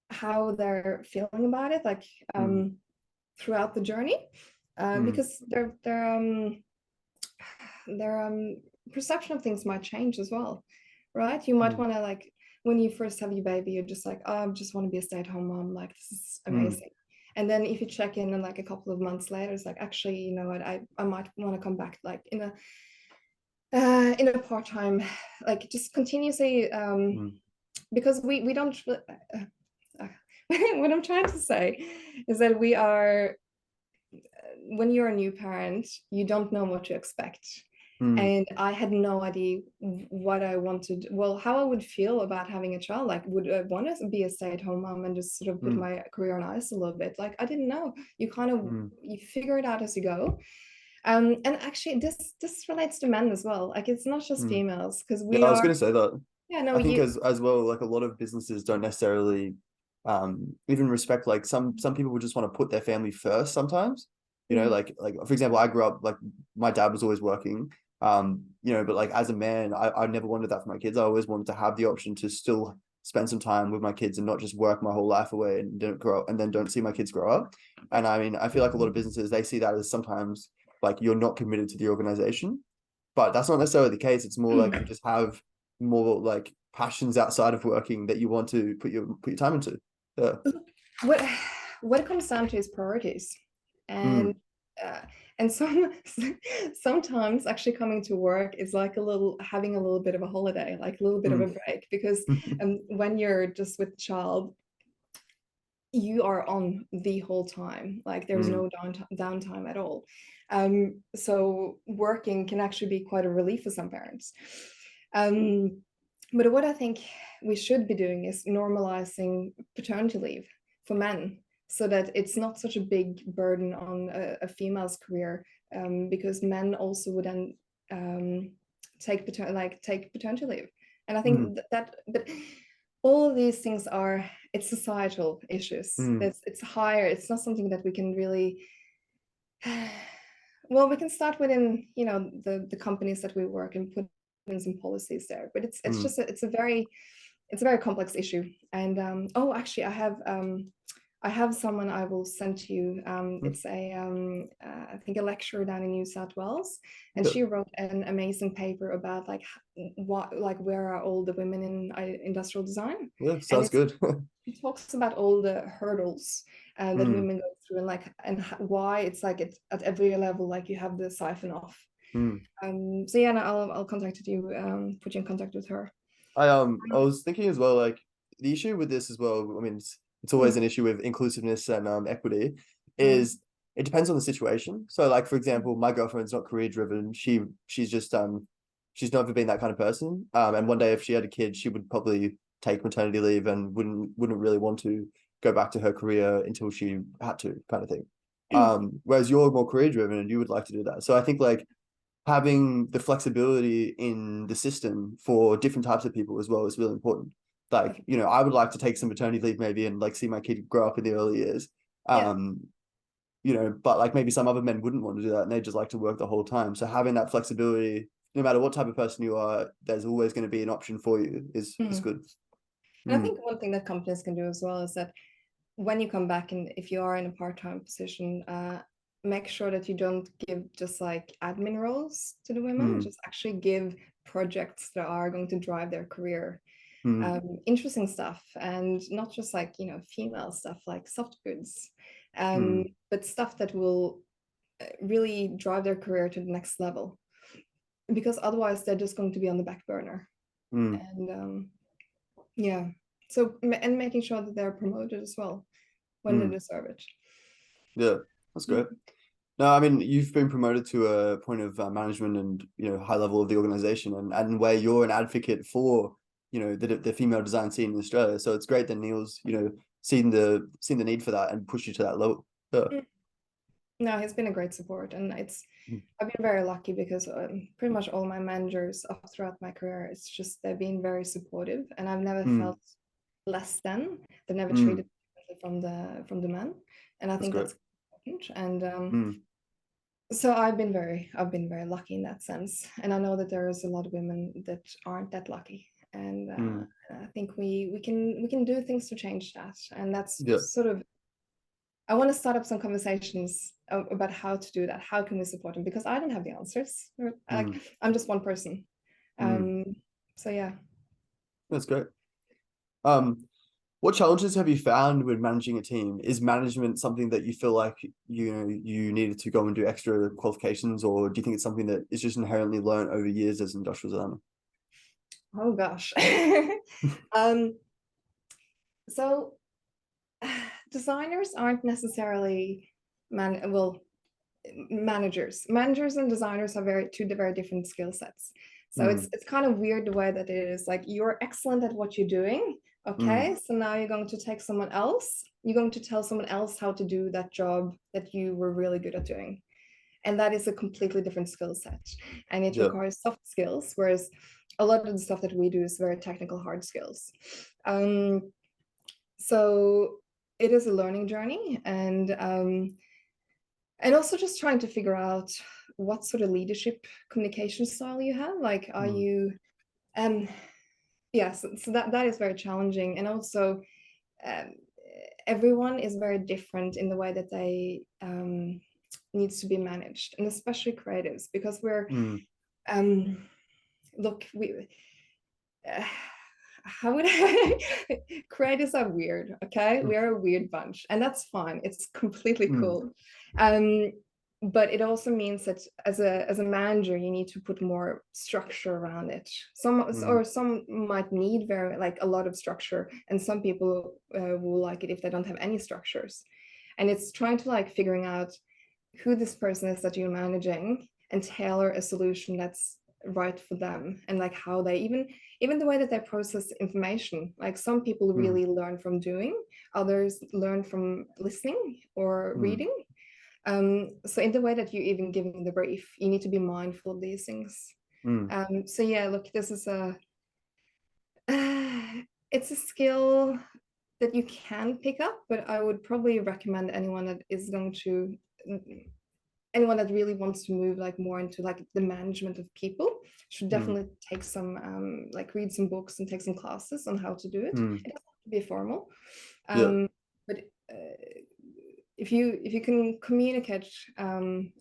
how they're feeling about it, like throughout the journey, because their perception of things might change as well, right? You might want to, like, when you first have your baby, you're just like, oh, I just want to be a stay-at-home mom, like, this is amazing. And then if you check in like a couple of months later, it's like, actually, you know what, I might want to come back like in a part-time, like just continuously because we don't what I'm trying to say is that we are, when you're a new parent, you don't know what to expect. Mm, And I had no idea what I wanted, well, how I would feel about having a child. Like, would I want to be a stay-at-home mom and just sort of put mm, my career on ice a little bit? Like, I didn't know. You kind of, mm. you figure it out as you go. And actually, this relates to men as well. Like, it's not just Mm. females, because Yeah, we I was are, going to say that. yeah, no, I think you, as well, like a lot of businesses don't necessarily even respect, like some people would just want to put their family first sometimes. You know, mm, like for example, I grew up like my dad was always working. You know, but like as a man, I never wanted that for my kids. I always wanted to have the option to still spend some time with my kids and not just work my whole life away and don't grow up and then don't see my kids grow up. And I mean, I feel like a lot of businesses, they see that as sometimes like you're not committed to the organization, but that's not necessarily the case. It's more like you mm. just have more like passions outside of working that you want to put your time into. Yeah. what what it comes down to is priorities. And Mm, uh, and sometimes actually coming to work is like a little, having a little bit of a holiday, like a little bit of a mm, break, because when you're just with the child, you are on the whole time. Like, there's mm, no downtime at all. So working can actually be quite a relief for some parents. um, but what I think we should be doing is normalizing paternity leave for men, so that it's not such a big burden on a female's career, because men also would then take paternity leave. And I mm, think but all of these things are, it's societal issues. mm, It's higher. It's not something that we can really. Well, we can start within, the companies that we work and put in some policies there. But it's mm. just it's a very complex issue. And oh, actually, I have someone I will send to you. Mm. It's I think a lecturer down in New South Wales, and Yeah, she wrote an amazing paper about like what, like, where are all the women in industrial design. yeah, And sounds good. it talks about all the hurdles that Mm, women go through, and like, and why it's like it's at every level, like you have the siphon off. mm. So yeah, no, I'll contact you, put you in contact with her. I was thinking as well, like the issue with this as well, I mean it's always Mm, an issue with inclusiveness and equity, mm, is it depends on the situation. So like for mm, example, my girlfriend's not career driven. She's just she's never been that kind of person. And one day if she had a kid, she would probably take maternity leave and wouldn't really want to go back to her career until she had to, kind of thing. mm, Whereas you're more career driven and you would like to do that. So I think like having the flexibility in the system for different types of people as well is really important. Like, you know, I would like to take some maternity leave maybe and like see my kid grow up in the early years. yeah. Um, you know, but like maybe some other men wouldn't want to do that and they just like to work the whole time. So having that flexibility, no matter what type of person you are, there's always going to be an option for you is Mm. good. And I Mm, think one thing that companies can do as well is that when you come back, and if you are in a part-time position, make sure that you don't give just like admin roles to the women, mm, just actually give projects that are going to drive their career. mm, Interesting stuff, and not just like, female stuff like soft goods, mm, but stuff that will really drive their career to the next level, because otherwise they're just going to be on the back burner. mm, And yeah, so and making sure that they're promoted as well when they mm. deserve it. Yeah, that's great. No, I mean you've been promoted to a point of management and you know high level of the organization, and where you're an advocate for you know the female design scene in Australia. So it's great that Neil's you know seen the need for that and pushed you to that level. Yeah. Mm. No, he's been a great support, and Mm, I've been very lucky because pretty much all my managers up throughout my career, it's just they've been very supportive, and I've never mm, felt less than. They've never mm. treated me differently from the men, and I That's think great. that's important. And Mm, so I've been very lucky in that sense, and I know that there is a lot of women that aren't that lucky, and mm. I think we can do things to change that, and that's Yeah. sort of, I want to start up some conversations about how to do that. How can we support them? Because I don't have the answers. Like, Mm, I'm just one person. mm. Um, so yeah. That's great. Um, what challenges have you found when managing a team? Is management something that you feel like you know you needed to go and do extra qualifications, or do you think it's something that is just inherently learned over years as an industrial designer? Oh gosh. um, so designers aren't necessarily managers. Managers and designers have two very different skill sets. So Mm, it's kind of weird the way that it is like you're excellent at what you're doing. mm, Okay, so now you're going to take someone else. You're going to tell someone else how to do that job that you were really good at doing. And that is a completely different skill set. And it yeah. requires soft skills, whereas a lot of the stuff that we do is very technical hard skills. So it is a learning journey, and also just trying to figure out what sort of leadership communication style you have. Like, are Mm, you yes, so that is very challenging. And also um, everyone is very different in the way that they needs to be managed, and especially creatives, because we're mm, um look, we how would I creatives are weird, okay? mm, We're a weird bunch, and that's fine. It's completely mm, cool. Um, but it also means that as a manager, you need to put more structure around it. Some might need very like a lot of structure, and some people will like it if they don't have any structures. And it's trying to like figuring out who this person is that you're managing and tailor a solution that's right for them, and like how they even the way that they process information. Like some people mm, really learn from doing, others learn from listening or mm, reading. So in the way that you even giving the brief, you need to be mindful of these things. mm, So yeah, look, this is a it's a skill that you can pick up, but I would probably recommend anyone that really wants to move like more into like the management of people should mm, definitely take some like read some books and take some classes on how to do it. mm. It doesn't have to be formal, Yeah. but if you can communicate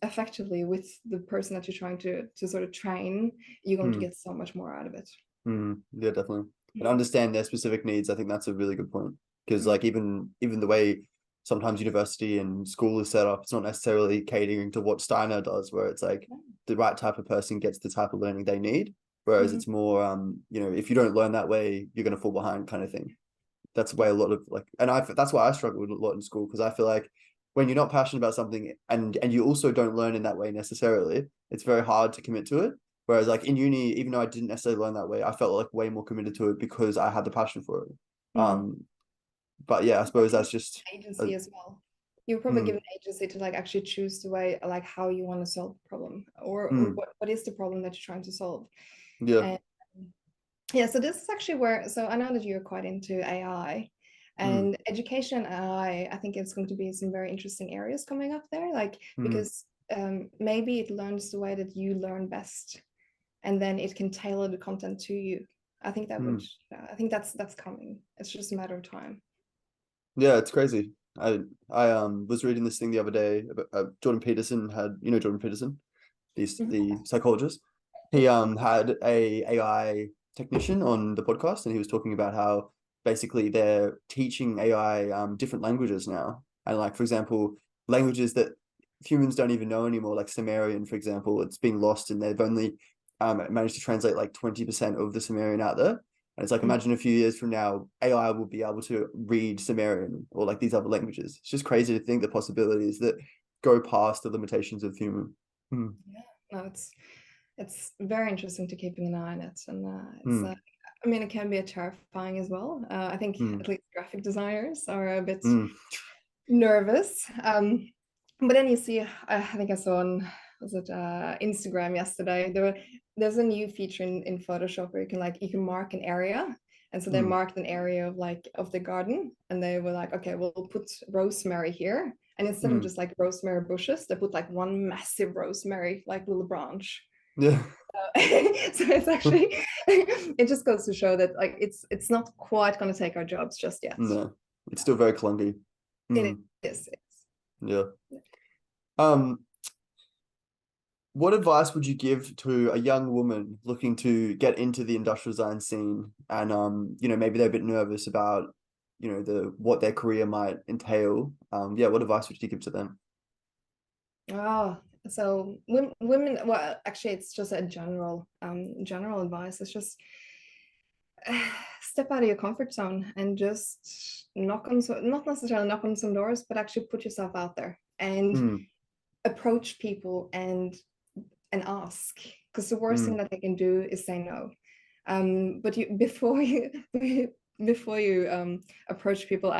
effectively with the person that you're trying to sort of train, you're going to Mm, get so much more out of it. yeah, definitely. And understand their specific needs. I think that's a really good point. Because like even the way sometimes university and school is set up, it's not necessarily catering to what Steiner does, where it's like the right type of person gets the type of learning they need. Whereas Mhm. it's more if you don't learn that way, you're gonna fall behind kind of thing. That's the way a lot of like, and that's why I struggled a lot in school, because I feel like when you're not passionate about something and you also don't learn in that way necessarily, it's very hard to commit to it. Whereas like in uni, even though I didn't necessarily learn that way, I felt like way more committed to it because I had the passion for it. Mhm. But yeah, I You're probably suppose given that's just a, agency as well. You're probably mm, given agency to like actually choose the way like how you want to solve the problem, or mm, what is the problem that you're trying to solve. yeah, And yeah, so this is actually where, so I know that you're quite into AI, mm, and education and I think it's going to be some very interesting areas coming up there, like mm, because maybe it learns the way that you learn best, and then it can tailor the content to you. I think mm. I think that's coming. It's just a matter of time. Yeah, it's crazy. I was reading this thing the other day about Jordan Peterson had, Jordan Peterson, Mhm. the psychologist. He had a AI technician on the podcast, and he was talking about how basically they're teaching AI different languages now. And like for example, languages that humans don't even know anymore, like Sumerian, for example, it's being lost, and they've only managed to translate like 20% of the Sumerian out there. And it's like, Mhm. imagine a few years from now, AI will be able to read Sumerian or like these other languages. It's just crazy to think the possibilities that go past the limitations of human. Mm, Yeah, no, it's very interesting to keeping an eye on it, and it's mm, I mean, it can be a terrifying as well. I think mm, at least graphic designers are a bit mm, nervous. But then you see, I think I saw on was it Instagram yesterday. There's a new feature in Photoshop where you can mark an area, and so they mm, marked an area of the garden, and they were like, okay, we'll put rosemary here, and instead of mm. just like rosemary bushes, they put like one massive rosemary like little branch. Yeah. So it's actually it just goes to show that like it's not quite going to take our jobs just yet. No, it's still very clunky. It Mm, is. yeah. Um, what advice would you give to a young woman looking to get into the industrial design scene, and maybe they're a bit nervous about, the what their career might entail? Yeah, what advice would you give to them? Oh, so women, well, actually, it's just a general advice. It's just step out of your comfort zone and just knock on some, not necessarily knock on some doors, but actually put yourself out there and Mm, approach people and ask, because the worst thing mm, that they can do is say no. But you before you before you approach people,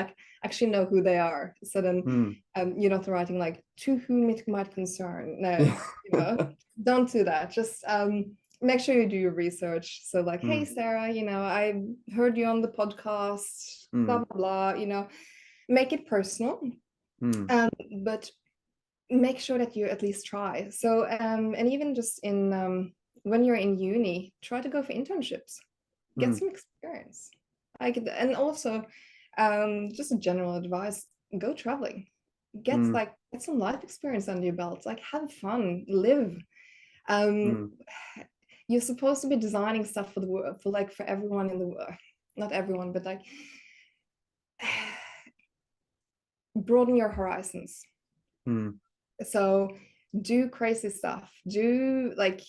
actually know who they are. So then mm. you're not writing like to whom it might concern. No, Yeah. don't do that. Just make sure you do your research. So like, hey Mm, Sarah, I heard you on the podcast, blah mm, blah blah. Make it personal. mm, Um, but make sure that you at least try. So, and even just in when you're in uni, try to go for internships, get mm, some experience. And also, just a general advice: go traveling, mm, get some life experience under your belt. Like, have fun, live. Um, mm. you're supposed to be designing stuff for the world, for everyone in the world, not everyone, but like broaden your horizons. Mm. So do crazy stuff. Do like,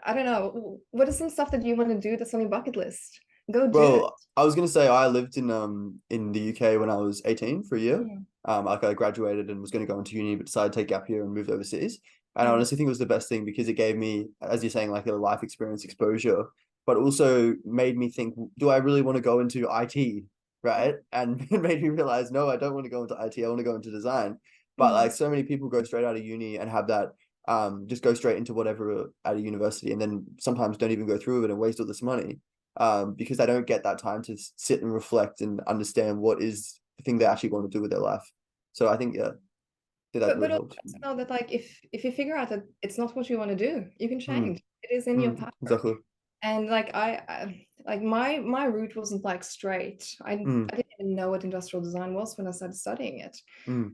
I don't know, what is some stuff that you want to do that's on your bucket list? Go do it. Well, I was gonna say I lived in the UK when I was 18 for a year. Mm, Like I graduated and was gonna go into uni, but decided to take gap year and moved overseas. And I mm, honestly think it was the best thing because it gave me, as you're saying, like a life experience exposure, but also made me think, do I really want to go into IT? Right. And it made me realize, no, I don't want to go into IT. I want to go into design. But like mm. so many people go straight out of uni and have that just go straight into whatever at a university and then sometimes don't even go through it and waste all this money because they don't get that time to sit and reflect and understand what is the thing they actually want to do with their life. So I think, yeah, that But really also helped. know that like if you figure out that it's not what you want to do, you can Mm, change. It is in your power. exactly. And like like my route wasn't like straight. Mm, I didn't even know what industrial design was when I started studying it. mm,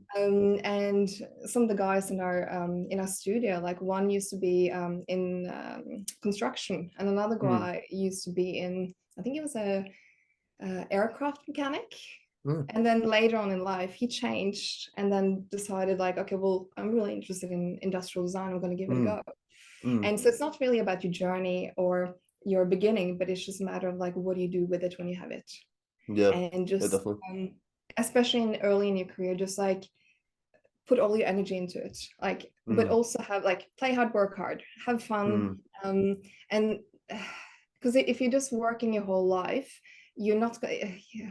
And some of the guys in our studio, like one used to be in construction, and another mm, guy used to be in, I think he was a aircraft mechanic. mm, And then later on in life, he changed and then decided like, okay, well, I'm really interested in industrial design. I'm going to give it a mm, go. mm. And so it's not really about your journey or your beginning, but it's just a matter of like, what do you do with it when you have it? Yeah, And yeah, just, definitely. especially early in your career, just like put all your energy into it, like, but Mm, also have like play hard, work hard, have fun. mm, And because if you're just working your whole life, you're not going, yeah,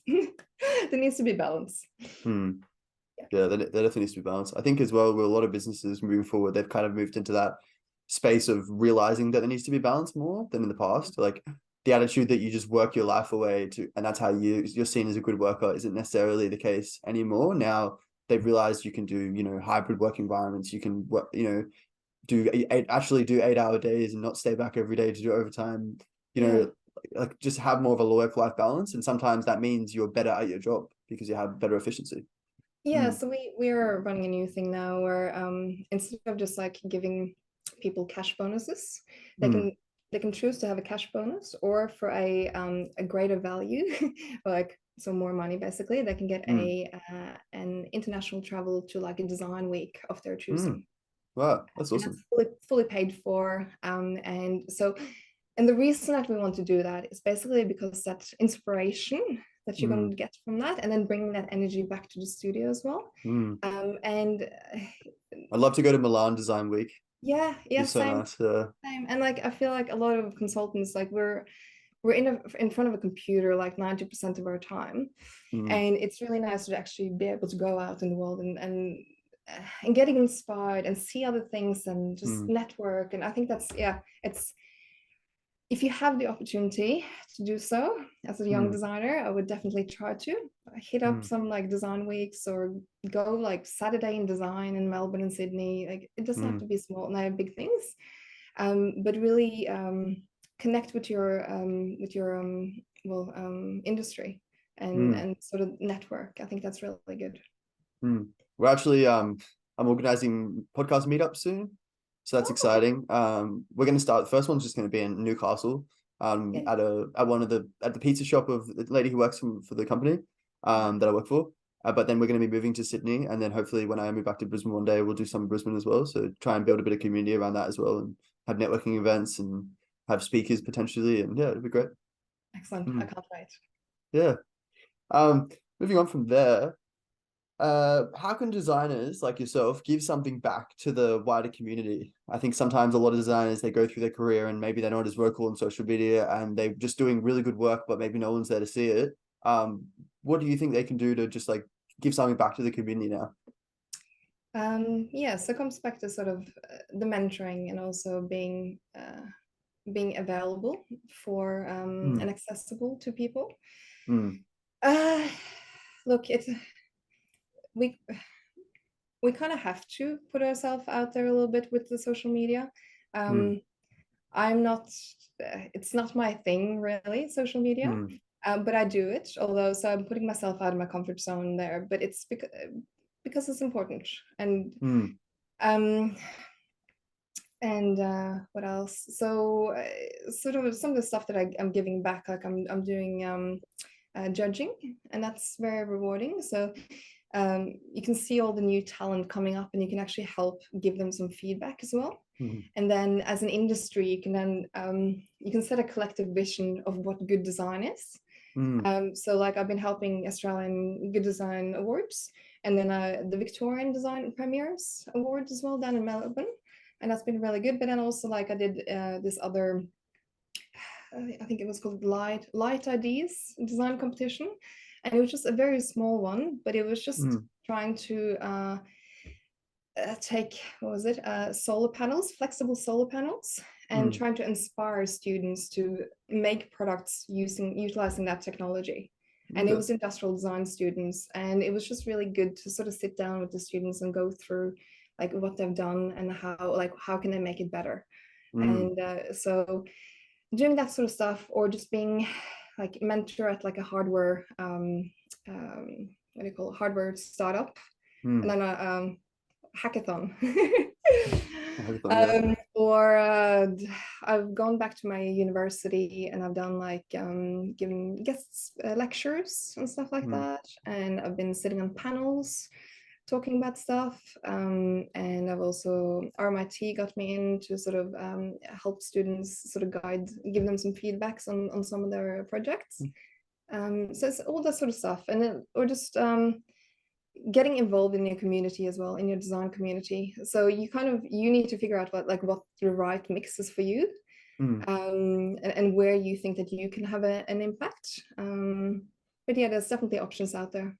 there needs to be balance. mm. Yeah. Yeah, there definitely needs to be balance. I think as well, with a lot of businesses moving forward, they've kind of moved into that space of realizing that there needs to be balance more than in the past. Like the attitude that you just work your life away to, and that's how you're seen as a good worker isn't necessarily the case anymore. Now they've realized you can do, hybrid work environments. You can work, actually do 8-hour days and not stay back every day to do overtime. You Yeah. know, like just have more of a work-life balance. And sometimes that means you're better at your job because you have better efficiency. Yeah, Mm, so we're running a new thing now where instead of just like giving people cash bonuses, they mm, can they can choose to have a cash bonus, or for a greater value, like so more money basically, they can get mm, a an international travel to like a design week of their mm. choosing. Wow, that's And that's awesome. fully paid for. And the reason that we want to do that is basically because that inspiration that you're going Mm, to get from that, and then bringing that energy back to the studio as well. mm. And I'd love to go to Milan Design Week. yeah, Be yeah, so same, nice. Yeah. same. And like I feel like a lot of consultants, like we're in front of a computer like 90% of our time, Mm, and it's really nice to actually be able to go out in the world and getting inspired and see other things and just mm, network. And I think that's, yeah, it's, if you have the opportunity to do so as a young mm, designer, I would definitely try to hit up mm, some like design weeks, or go like Saturday in design in Melbourne and Sydney. Like it doesn't have mm, to be small, no big things, but really connect with your industry, mm, and sort of network. I think that's really good. mm. We're actually I'm organizing podcast meetups soon. So that's Oh, exciting. We're gonna start, the first one's just gonna be in Newcastle, okay. at one of the at the pizza shop of the lady who works for the company that I work for. But then we're going to be moving to Sydney, and then hopefully when I move back to Brisbane one day, we'll do some in Brisbane as well. So try and build a bit of community around that as well, and have networking events and have speakers potentially, and yeah, it'd be great. Excellent. I can't wait. Yeah. Moving on from there, how can designers like yourself give something back to the wider community? I think sometimes a lot of designers, they go through their career and maybe they're not as vocal on social media and they're just doing really good work, but maybe no one's there to see it. What do you think they can do to just like give something back to the community now? Yeah, so it comes back to sort of the mentoring and also being available for and accessible to people. Uh, Look, we we kind of have to put ourselves out there a little bit with the social media. I'm not, it's not my thing really, social media, but I do it. Although, so I'm putting myself out of my comfort zone there, but it's because it's important. Um, what else? So, sort of some of the stuff that I'm giving back, like I'm doing judging, and that's very rewarding. So you can see all the new talent coming up and you can actually help give them some feedback as well. And then as an industry, you can then you can set a collective vision of what good design is. So like I've been helping Australian Good Design Awards and then the Victorian Design Premiers Awards as well down in Melbourne. And that's been really good. But then also like I did this other, I think it was called Light Ideas design competition. And it was just a very small one, but it was just trying to take, what was it, solar panels, flexible solar panels, and trying to inspire students to make products utilizing that technology. And it was industrial design students, and it was just really good to sort of sit down with the students and go through like what they've done and how can they make it better. And so doing that sort of stuff, or just being like mentor at like a hardware what do you call it, hardware startup, and then a hackathon. Or I've gone back to my university and I've done like giving guest lectures and stuff like that, and I've been sitting on panels talking about stuff, and I've also, RMIT got me in to sort of help students sort of give them some feedbacks on some of their projects. So it's all that sort of stuff, and then, or just getting involved in your community as well, in your design community. So you need to figure out what the right mix is for you, and where you think that you can have an impact. But yeah, there's definitely options out there.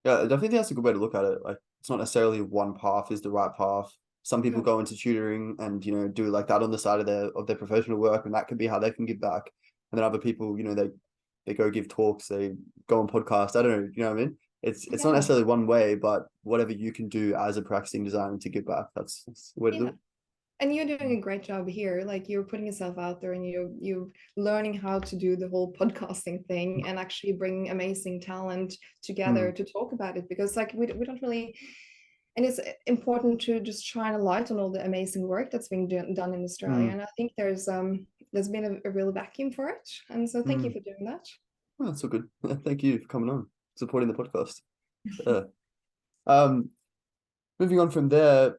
Yeah, I definitely think that's a good way to look at it. Like, it's not necessarily one path is the right path. Some people go into tutoring and, you know, do like that on the side of their professional work, and that can be how they can give back. And then other people, you know, they go give talks, they go on podcasts. I don't know, you know what I mean? It's not necessarily one way, but whatever you can do as a practicing designer to give back, that's the way to do it. And you're doing a great job here. Like you're putting yourself out there and you're learning how to do the whole podcasting thing and actually bring amazing talent together to talk about it, because like we don't really, and it's important to just shine a light on all the amazing work that's being done in Australia. And I think there's been a real vacuum for it. And so thank you for doing that. Well, that's so good. Thank you for coming on, supporting the podcast. Moving on from there,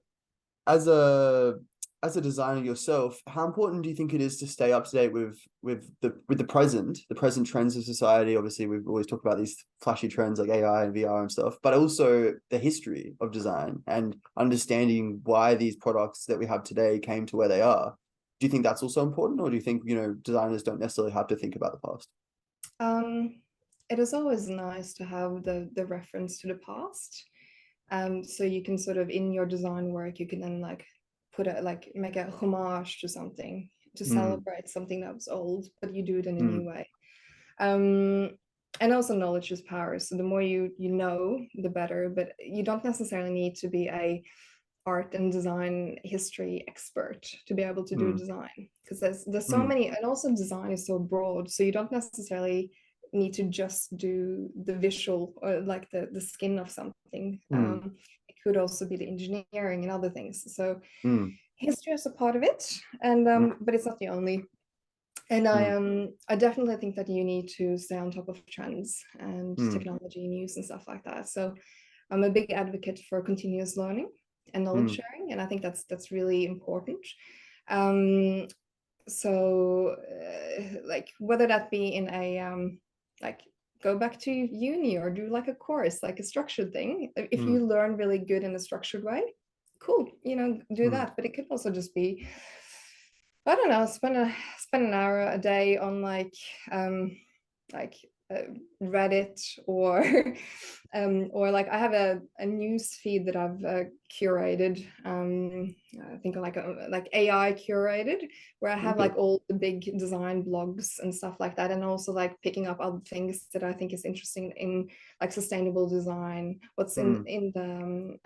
as a designer yourself, how important do you think it is to stay up to date with the present trends of society? Obviously, we've always talked about these flashy trends like AI and VR and stuff, but also the history of design and understanding why these products that we have today came to where they are. Do you think that's also important, or do you think, you know, designers don't necessarily have to think about the past? It is always nice to have the reference to the past. So you can sort of, in your design work, you can then like make a homage to something, to celebrate something that was old, but you do it in a new way. And also knowledge is power. So the more you know, the better, but you don't necessarily need to be a art and design history expert to be able to do design, because there's so many, and also design is so broad, so you don't necessarily need to just do the visual or like the skin of something. It could also be the engineering and other things. So history is a part of it, and but it's not the only. And I definitely think that you need to stay on top of trends and technology news and stuff like that. So I'm a big advocate for continuous learning and knowledge sharing, and I think that's really important. So like whether that be in a like go back to uni or do like a course, like a structured thing. If Mm, you learn really good in a structured way, cool, you know, do mm, that. But it could also just be, I don't know, spend an hour a day on like Reddit or or like I have a news feed that I've curated. I think like AI curated, where I have okay. like all the big design blogs and stuff like that, and also like picking up other things that I think is interesting in like sustainable design, what's Mm, in the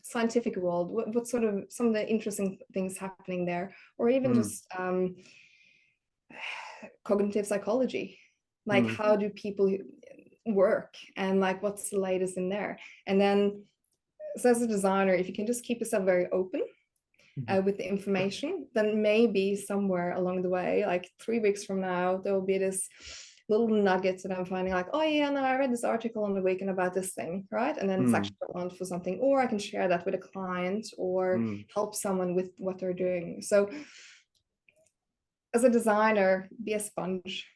scientific world, what sort of some of the interesting things happening there, or even mm, just cognitive psychology, like mm, how do people work and like what's the latest in there. And then so as a designer, if you can just keep yourself very open mhm, with the information, then maybe somewhere along the way, like 3 weeks from now, there will be this little nuggets that I'm finding like, oh yeah, no, I read this article on the weekend about this thing, right? And then it's mm, actually relevant for something, or I can share that with a client or mm. help someone with what they're doing. So as a designer, be a sponge.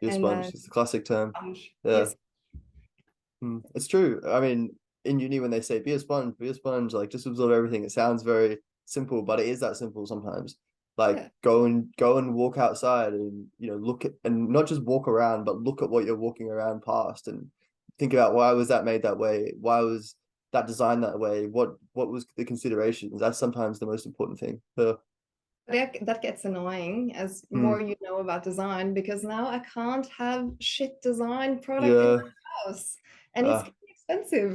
Be a And sponge. It's a classic term. sponge, Yeah. yes. It's true. I mean, in uni when they say be a sponge, like just absorb everything. It sounds very simple, but it is that simple sometimes. Like Yeah, go and walk outside and look at, and not just walk around, but look at what you're walking around past and think about why was that made that way? Why was that designed that way? What was the considerations? That's sometimes the most important thing. that gets annoying as more Mm, you know about design, because now I can't have shit design product in yeah. my house and it's Uh, getting expensive.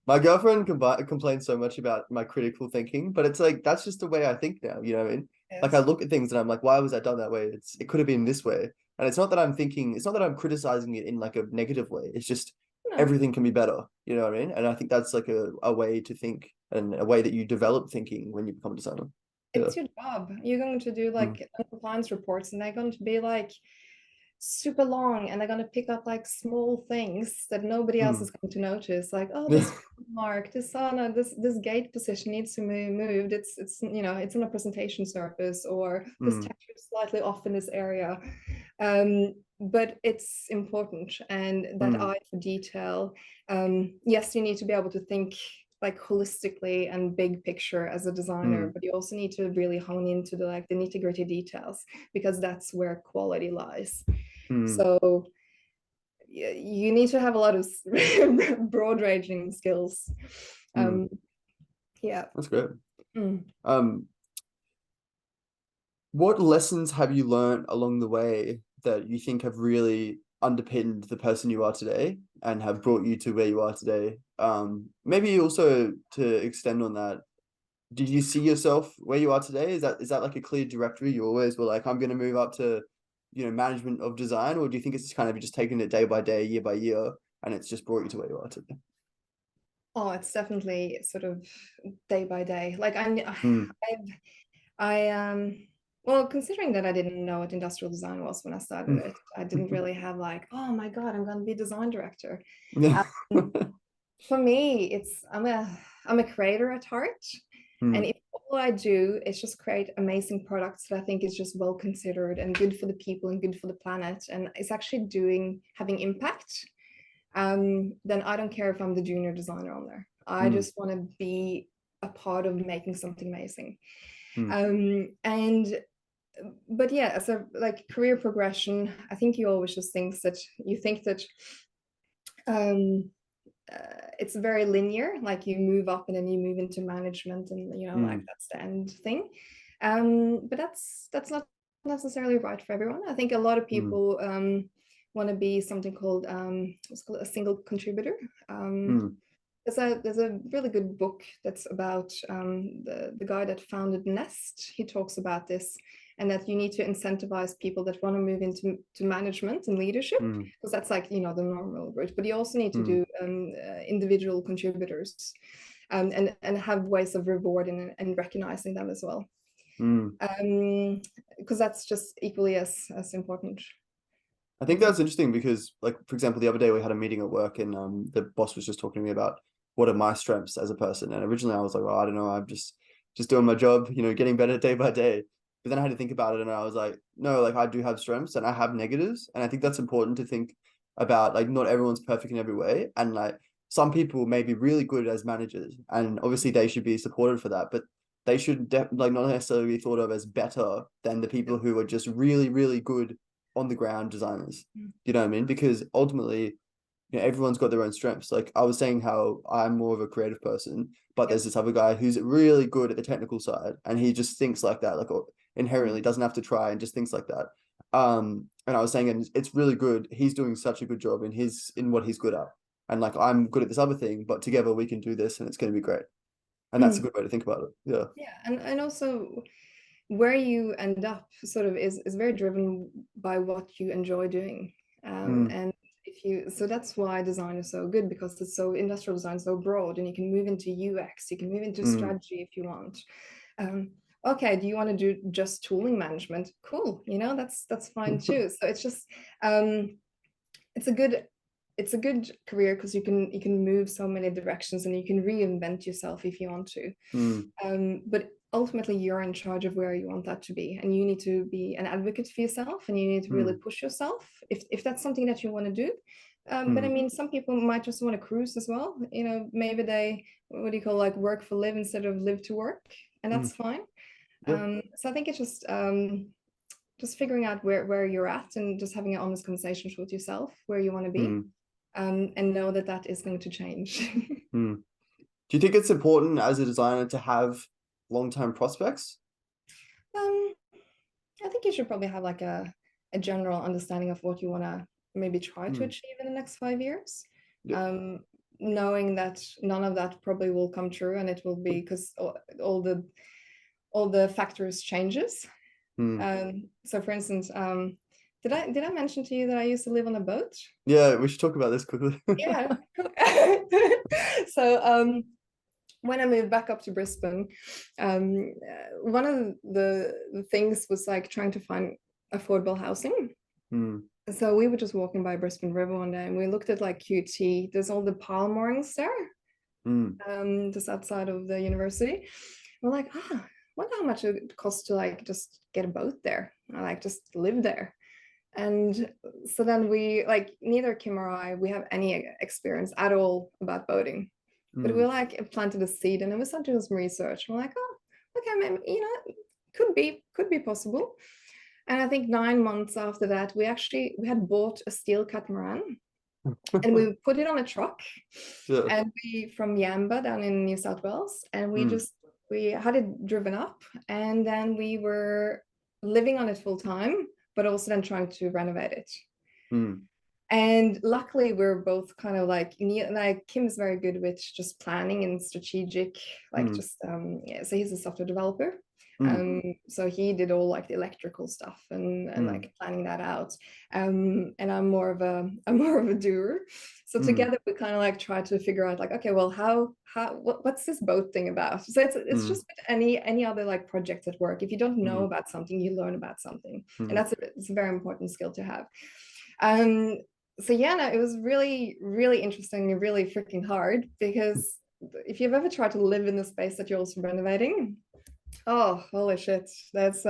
My girlfriend complains so much about my critical thinking, but it's like that's just the way I think now. You know what I mean? Like I Yes. look at things and I'm like, why was that done that way? It could have been this way. And it's not that I'm thinking, it's not that I'm criticizing it in like a negative way. It's just No, everything can be better. You know what I mean? And I think that's like a way to think and a way that you develop thinking when you become a designer. Yeah. it's your job. You're going to do Mm, like compliance reports and they're going to be like super long, and they're going to pick up like small things that nobody else is mm. going to notice, like, oh, this mark, this sauna, this gate position needs to be moved. It's you know, it's on a presentation surface, or this Mm, texture is slightly off in this area. But it's important, and that mm, eye for detail. Yes, you need to be able to think like holistically and big picture as a designer, mm, but you also need to really hone into the like the nitty-gritty details, because that's where quality lies. mm, So you need to have a lot of broad ranging skills. mm. Um, yeah. That's great. Mm. Um, What lessons have you learned along the way that you think have really underpinned the person you are today and have brought you to where you are today? Maybe also to extend on that, did you see yourself where you are today? Is that like a clear directory? You always were like, I'm going to move up to, management of design, or do you think it's kind of just taking it day by day, year by year, and it's just brought you to where you are today? Oh, it's definitely sort of day by day. Like Mm. well, considering that I didn't know what industrial design was when I started Mm. it, I didn't really have like, oh my God, I'm going to be design director. Yeah. Um, for me, I'm a creator at heart. And Mm. if all I do is just create amazing products that I think is just well considered and good for the people and good for the planet, and it's actually having impact, then I don't care if I'm the junior designer on there. I Mm. just want to be a part of making something amazing. Mm. And but yeah, as a like career progression, I think you always just think that um, it's very linear, like you move up and then you move into management, and you know, like Mm. that's the end thing. But that's not necessarily right for everyone. I think a lot of Mm. people want to be something called what's called a single contributor. um, Mm. there's a really good book that's about the guy that founded Nest. He talks about this, and that you need to incentivize people that want to move into management and leadership, Mm. because that's like, you know, the normal route. But you also need to Mm. do individual contributors, and have ways of rewarding and recognizing them as well, Mm. because that's just equally as important. I think that's interesting because, like, for example, the other day we had a meeting at work and the boss was just talking to me about what are my strengths as a person. And originally I was like, well, I don't know, I'm just doing my job, getting better day by day. But then I had to think about it, and I was like, no, like I do have strengths and I have negatives, and I think that's important to think about. Like, not everyone's perfect in every way, and like some people may be really good as managers, and obviously they should be supported for that, but they should like not necessarily be thought of as better than the people who are just really, really good on the ground designers. You know what I mean? Because ultimately, you know, everyone's got their own strengths. Like I was saying how I'm more of a creative person, but Yep. there's this other guy who's really good at the technical side, and he just thinks like that, like inherently doesn't have to try and just thinks like that. And I was saying, and it's really good. He's doing such a good job in what he's good at, and like I'm good at this other thing, but together we can do this, and it's going to be great. And that's a good way to think about it. Yeah. Yeah, and also where you end up sort of is very driven by what you enjoy doing. Mm, And if you, so that's why design is so good, because it's so industrial design so broad, and you can move into UX, you can move into mm, strategy if you want. Okay, do you want to do just tooling management? Cool, you know, that's fine too. So it's just it's a good career because you can move so many directions and you can reinvent yourself if you want to. mm, But ultimately, you're in charge of where you want that to be, and you need to be an advocate for yourself, and you need to really mm, push yourself if that's something that you want to do. But I mm, mean, some people might just want to cruise as well. You know, maybe they, what do you call, like, work for live instead of live to work, and mm. that's fine. Yeah. So I think it's just figuring out where you're at and just having an honest conversation with yourself where you want to be, Mm, and know that that is going to change. mm. Do you think it's important as a designer to have long-term prospects? um, I think you should probably have like a general understanding of what you want to maybe try to Mm, achieve in the next 5 years. yeah. Um, Knowing that none of that probably will come true, and it will be because all the factors changes. Mm. So for instance, did I mention to you that I used to live on a boat? Yeah, we should talk about this quickly. Yeah. So when I moved back up to Brisbane, one of the things was like trying to find affordable housing. Mm, So we were just walking by Brisbane River one day, and we looked at like QT. There's all the pile moorings there, mm, just outside of the university. We're like, wonder how much it costs to like just get a boat there, or like just live there. And so then we, like, neither Kim or I, we have any experience at all about boating, but we mm, like planted a seed, and then we started doing some research. We're like, oh, okay, maybe, you know, could be possible. And I think 9 months after that, we had bought a steel catamaran, and we put it on a truck, yeah. and we from Yamba down in New South Wales, and Mm, we had it driven up, and then we were living on it full time, but also then trying to renovate it. mm, And luckily, we're both kind of like, like Kim's very good with just planning and strategic, like mm, just yeah. So he's a software developer. mm, So he did all like the electrical stuff and mm, like planning that out. And I'm more of a doer. So mm, together we kind of like try to figure out like, okay, well, what's this boat thing about? So it's mm, just any other like projects at work. If you don't know mm, about something, you learn about something, and mm, it's a very important skill to have. Um, so yeah, no, it was really, really interesting and really freaking hard, because if you've ever tried to live in the space that you're also renovating, oh, holy shit, that's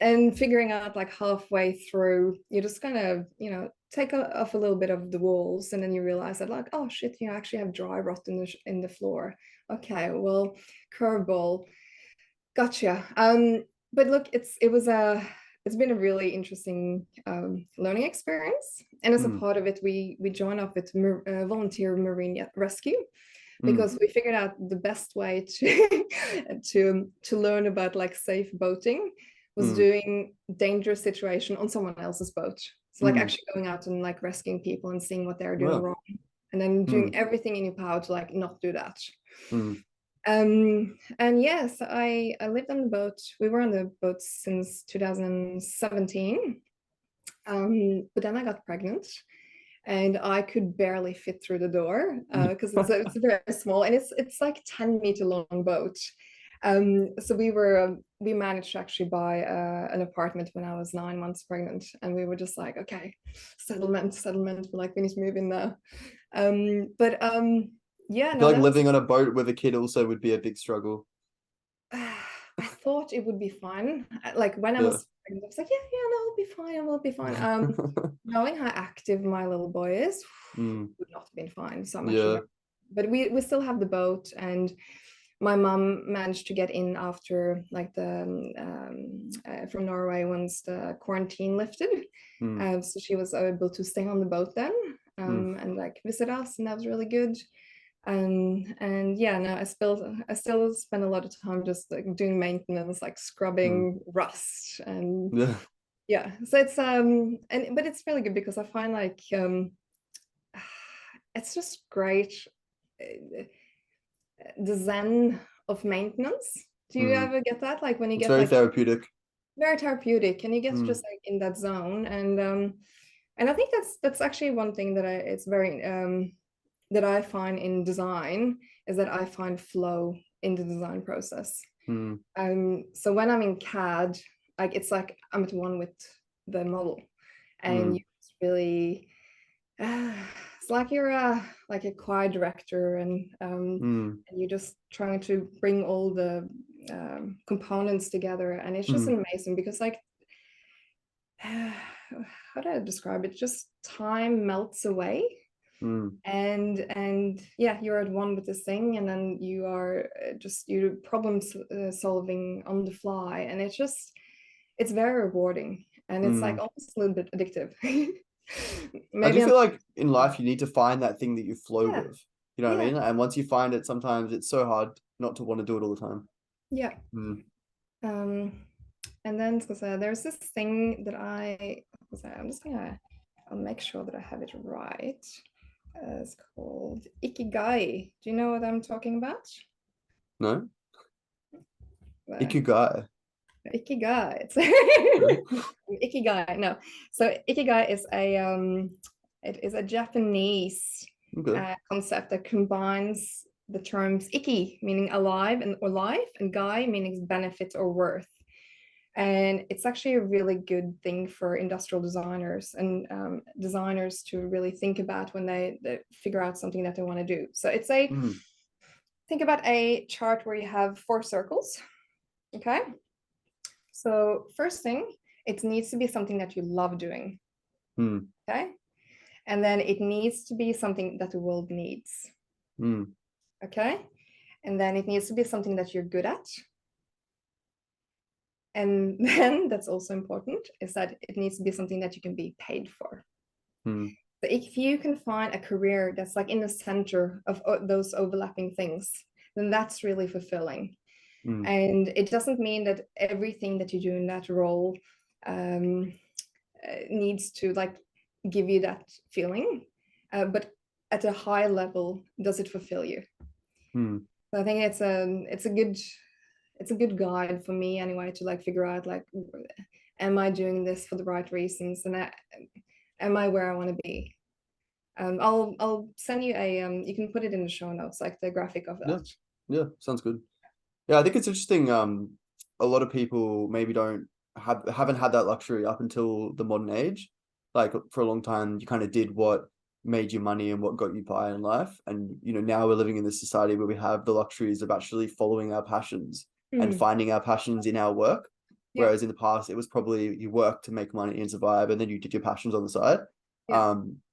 and figuring out like halfway through, you're just gonna, you know, take off a little bit of the walls, and then you realize that like, oh shit, you actually have dry rot in the floor. Okay, well, curveball, gotcha. But look, it's been a really interesting learning experience, and as a mm, part of it, we join up with volunteer marine rescue, mm, because we figured out the best way to to learn about like safe boating was mm, doing dangerous situation on someone else's boat. So like mm. actually going out and like rescuing people and seeing what they're doing Yeah. wrong, and then doing Mm, everything in your power to like not do that. mm, And yes, I lived on the boat. We were on the boat since 2017. But then I got pregnant, and I could barely fit through the door because it's very small, and it's like 10-meter long boat. So we managed to actually buy an apartment when I was 9 months pregnant, and we were just like, okay, settlement. We're like, we need to move in there. But yeah, I feel no, like that was. living on a boat with a kid also would be a big struggle. I thought it would be fine. Like when I was pregnant, I was like, yeah, no, I'll be fine. I will be fine. Knowing how active my little boy is would not have been fine. So I'm actually, but we still have the boat, and my mom managed to get in after like the from Norway once the quarantine lifted. So she was able to stay on the boat then and like visit us, and that was really good. And yeah, no, I still spend a lot of time just like doing maintenance, like scrubbing rust, and yeah. So it's but it's really good because I find like it's just great, the zen of maintenance. Do you ever get that? Like when you it's get very like therapeutic. Very therapeutic, and you get just like in that zone. And I think that's actually one thing that it's very that I find in design, is that I find flow in the design process. So when I'm in CAD, like it's like I'm at one with the model, and you really it's like you're like a choir director, and you're just trying to bring all the components together, and it's just amazing because like how do I describe it? Just time melts away. And yeah, you're at one with this thing, and then you are just you problem solving on the fly, and it's very rewarding, and it's like almost a little bit addictive. I do feel like in life you need to find that thing that you flow with. You know what I mean? And once you find it, sometimes it's so hard not to want to do it all the time. Yeah. And then there's this thing that I'm just I'll make sure that I have it right. It's called Ikigai. Do you know what I'm talking about? No? Ikigai. Ikigai. Ikigai. No. So Ikigai is a Japanese concept that combines the terms iki, meaning alive or life, and gai, meaning benefit or worth. And it's actually a really good thing for industrial designers and designers to really think about when they figure out something that they want to do. So it's think about a chart where you have 4 circles. Okay. So first thing, it needs to be something that you love doing. Okay. And then it needs to be something that the world needs. Okay. And then it needs to be something that you're good at. And then that's also important, is that it needs to be something that you can be paid for. So if you can find a career that's like in the center of those overlapping things, then that's really fulfilling. And it doesn't mean that everything that you do in that role needs to like give you that feeling, but at a high level, does it fulfill you? So I think it's a good guide for me anyway, to like figure out like, am I doing this for the right reasons, and am I where I want to be? I'll send you you can put it in the show notes, like the graphic of that. Yeah, sounds good. Yeah, I think it's interesting. A lot of people maybe haven't had that luxury up until the modern age. Like for a long time, you kind of did what made you money and what got you by in life. And now we're living in this society where we have the luxuries of actually following our passions and finding our passions in our work. Whereas in the past, it was probably you work to make money and survive, and then you did your passions on the side.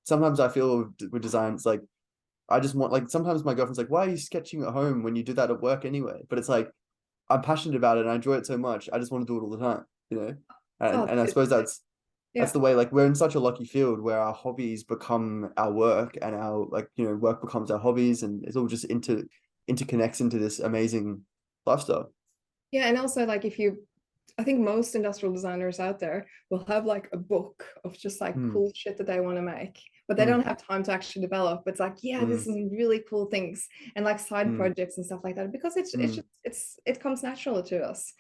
Sometimes I feel with design, it's like, I just want, like, sometimes my girlfriend's like, why are you sketching at home when you do that at work anyway? But it's like, I'm passionate about it and I enjoy it so much. I just want to do it all the time, And I suppose that's the way, like, we're in such a lucky field where our hobbies become our work, and our, like, work becomes our hobbies, and it's all just interconnects into this amazing lifestyle. Yeah, and also like I think most industrial designers out there will have like a book of just like cool shit that they want to make, but they don't have time to actually develop. It's like, yeah, this is really cool things, and like side projects and stuff like that, because it comes natural to us.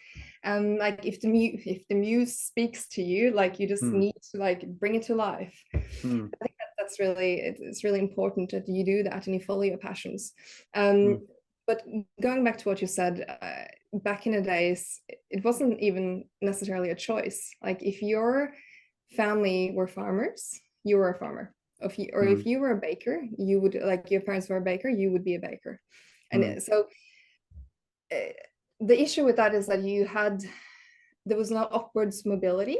And like if the muse speaks to you, like you just need to like bring it to life. I think that's really, it's really important that you do that and you follow your passions. But going back to what you said, back in the days, it wasn't even necessarily a choice. Like if your family were farmers, you were a farmer. If you were a baker, you would, like your parents were a baker, you would be a baker. And so the issue with that is that there was no upwards mobility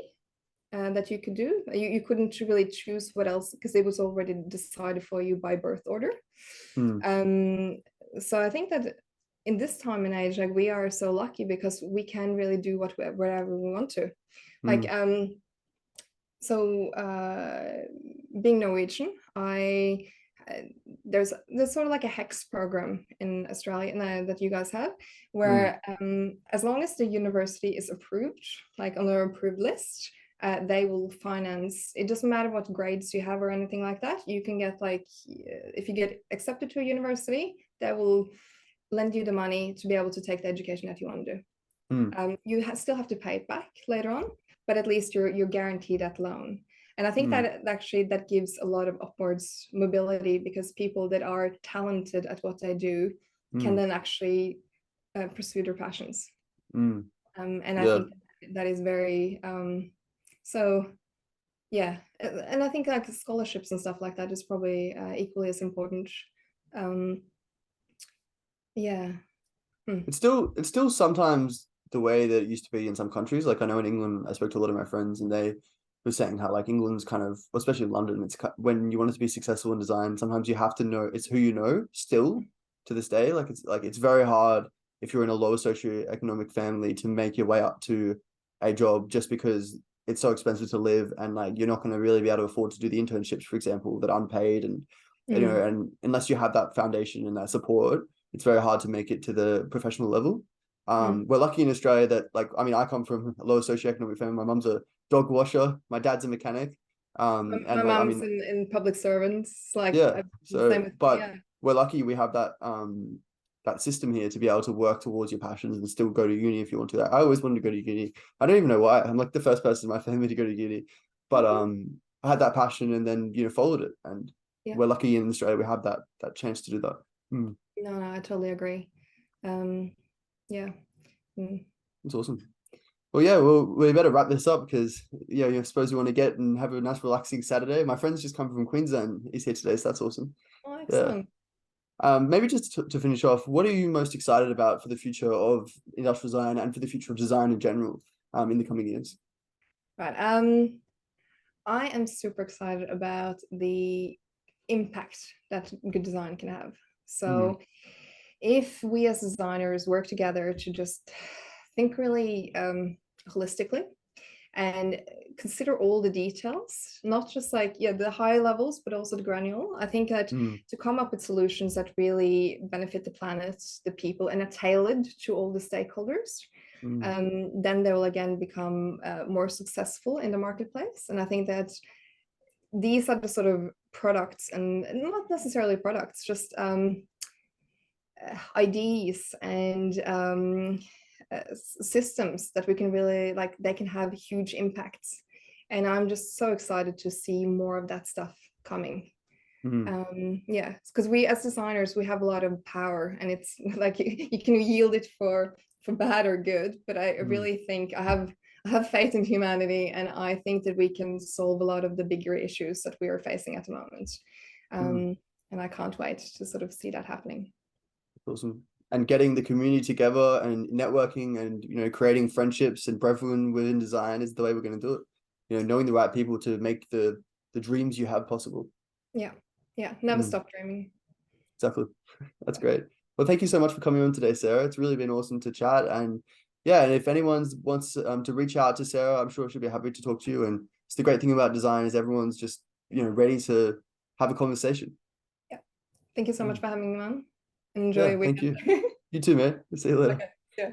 that you could do. You couldn't really choose what else because it was already decided for you by birth order. So I think that in this time and age, like we are so lucky because we can really do whatever we want to. Like being Norwegian, there's sort of like a HEX program in Australia that you guys have, where as long as the university is approved, like on an approved list, they will finance. It doesn't matter what grades you have or anything like that. You can get like, if you get accepted to a university, they will lend you the money to be able to take the education that you want to do. You still have to pay it back later on, but at least you're guaranteed that loan. And I think that actually that gives a lot of upwards mobility because people that are talented at what they do can then actually pursue their passions. And I think that is very so yeah. And I think like scholarships and stuff like that is probably equally as important. Yeah. It's still sometimes the way that it used to be in some countries. Like I know in England, I spoke to a lot of my friends and they were saying how like England's kind of, especially in London, it's when you want to be successful in design, sometimes you have to know it's who you know still to this day. Like it's very hard if you're in a low socioeconomic family to make your way up to a job just because it's so expensive to live and like you're not going to really be able to afford to do the internships, for example, that are unpaid and you know, and unless you have that foundation and that support, it's very hard to make it to the professional level. We're lucky in Australia that like, I mean, I come from a low socioeconomic family. My mum's a dog washer. My dad's a mechanic. My and like, I mom's mean, in public servants, like yeah. So, same with, but we're lucky we have that, that system here to be able to work towards your passions and still go to uni if you want to. I always wanted to go to uni. I don't even know why. I'm like the first person in my family to go to uni, but I had that passion and then, you know, followed it. And we're lucky in Australia we have that chance to do that. No, I totally agree. Yeah. It's awesome. Well, yeah, well, we better wrap this up because yeah, I suppose you want to get and have a nice relaxing Saturday. My friend's just come from Queensland. He's here today, so that's awesome. Oh, excellent. Maybe just to finish off, what are you most excited about for the future of industrial design and for the future of design in general, in the coming years? Right. I am super excited about the impact that good design can have. So if we as designers work together to just think really holistically and consider all the details, not just like the high levels, but also the granular. I think that to come up with solutions that really benefit the planet, the people, and are tailored to all the stakeholders, then they will again become more successful in the marketplace. And I think that these are the sort of products, and not necessarily products, just ideas and systems that we can really like, they can have huge impacts. And I'm just so excited to see more of that stuff coming. Yeah, because we as designers, we have a lot of power, and it's like you can yield it for bad or good, but I really think I have faith in humanity, and I think that we can solve a lot of the bigger issues that we are facing at the moment. And I can't wait to sort of see that happening. Awesome. And getting the community together and networking and, you know, creating friendships and brethren within design is the way we're going to do it. You know, knowing the right people to make the dreams you have possible. Yeah. Never stop dreaming. Exactly. That's great. Well, thank you so much for coming on today, Sarah. It's really been awesome to chat. And yeah, and if anyone wants to reach out to Sarah, I'm sure she'll be happy to talk to you. And it's the great thing about design is everyone's just, you know, ready to have a conversation. Yeah. Thank you so much for having me on. Enjoy your weekend. Thank you. You too, man. See you later. Okay. Yeah.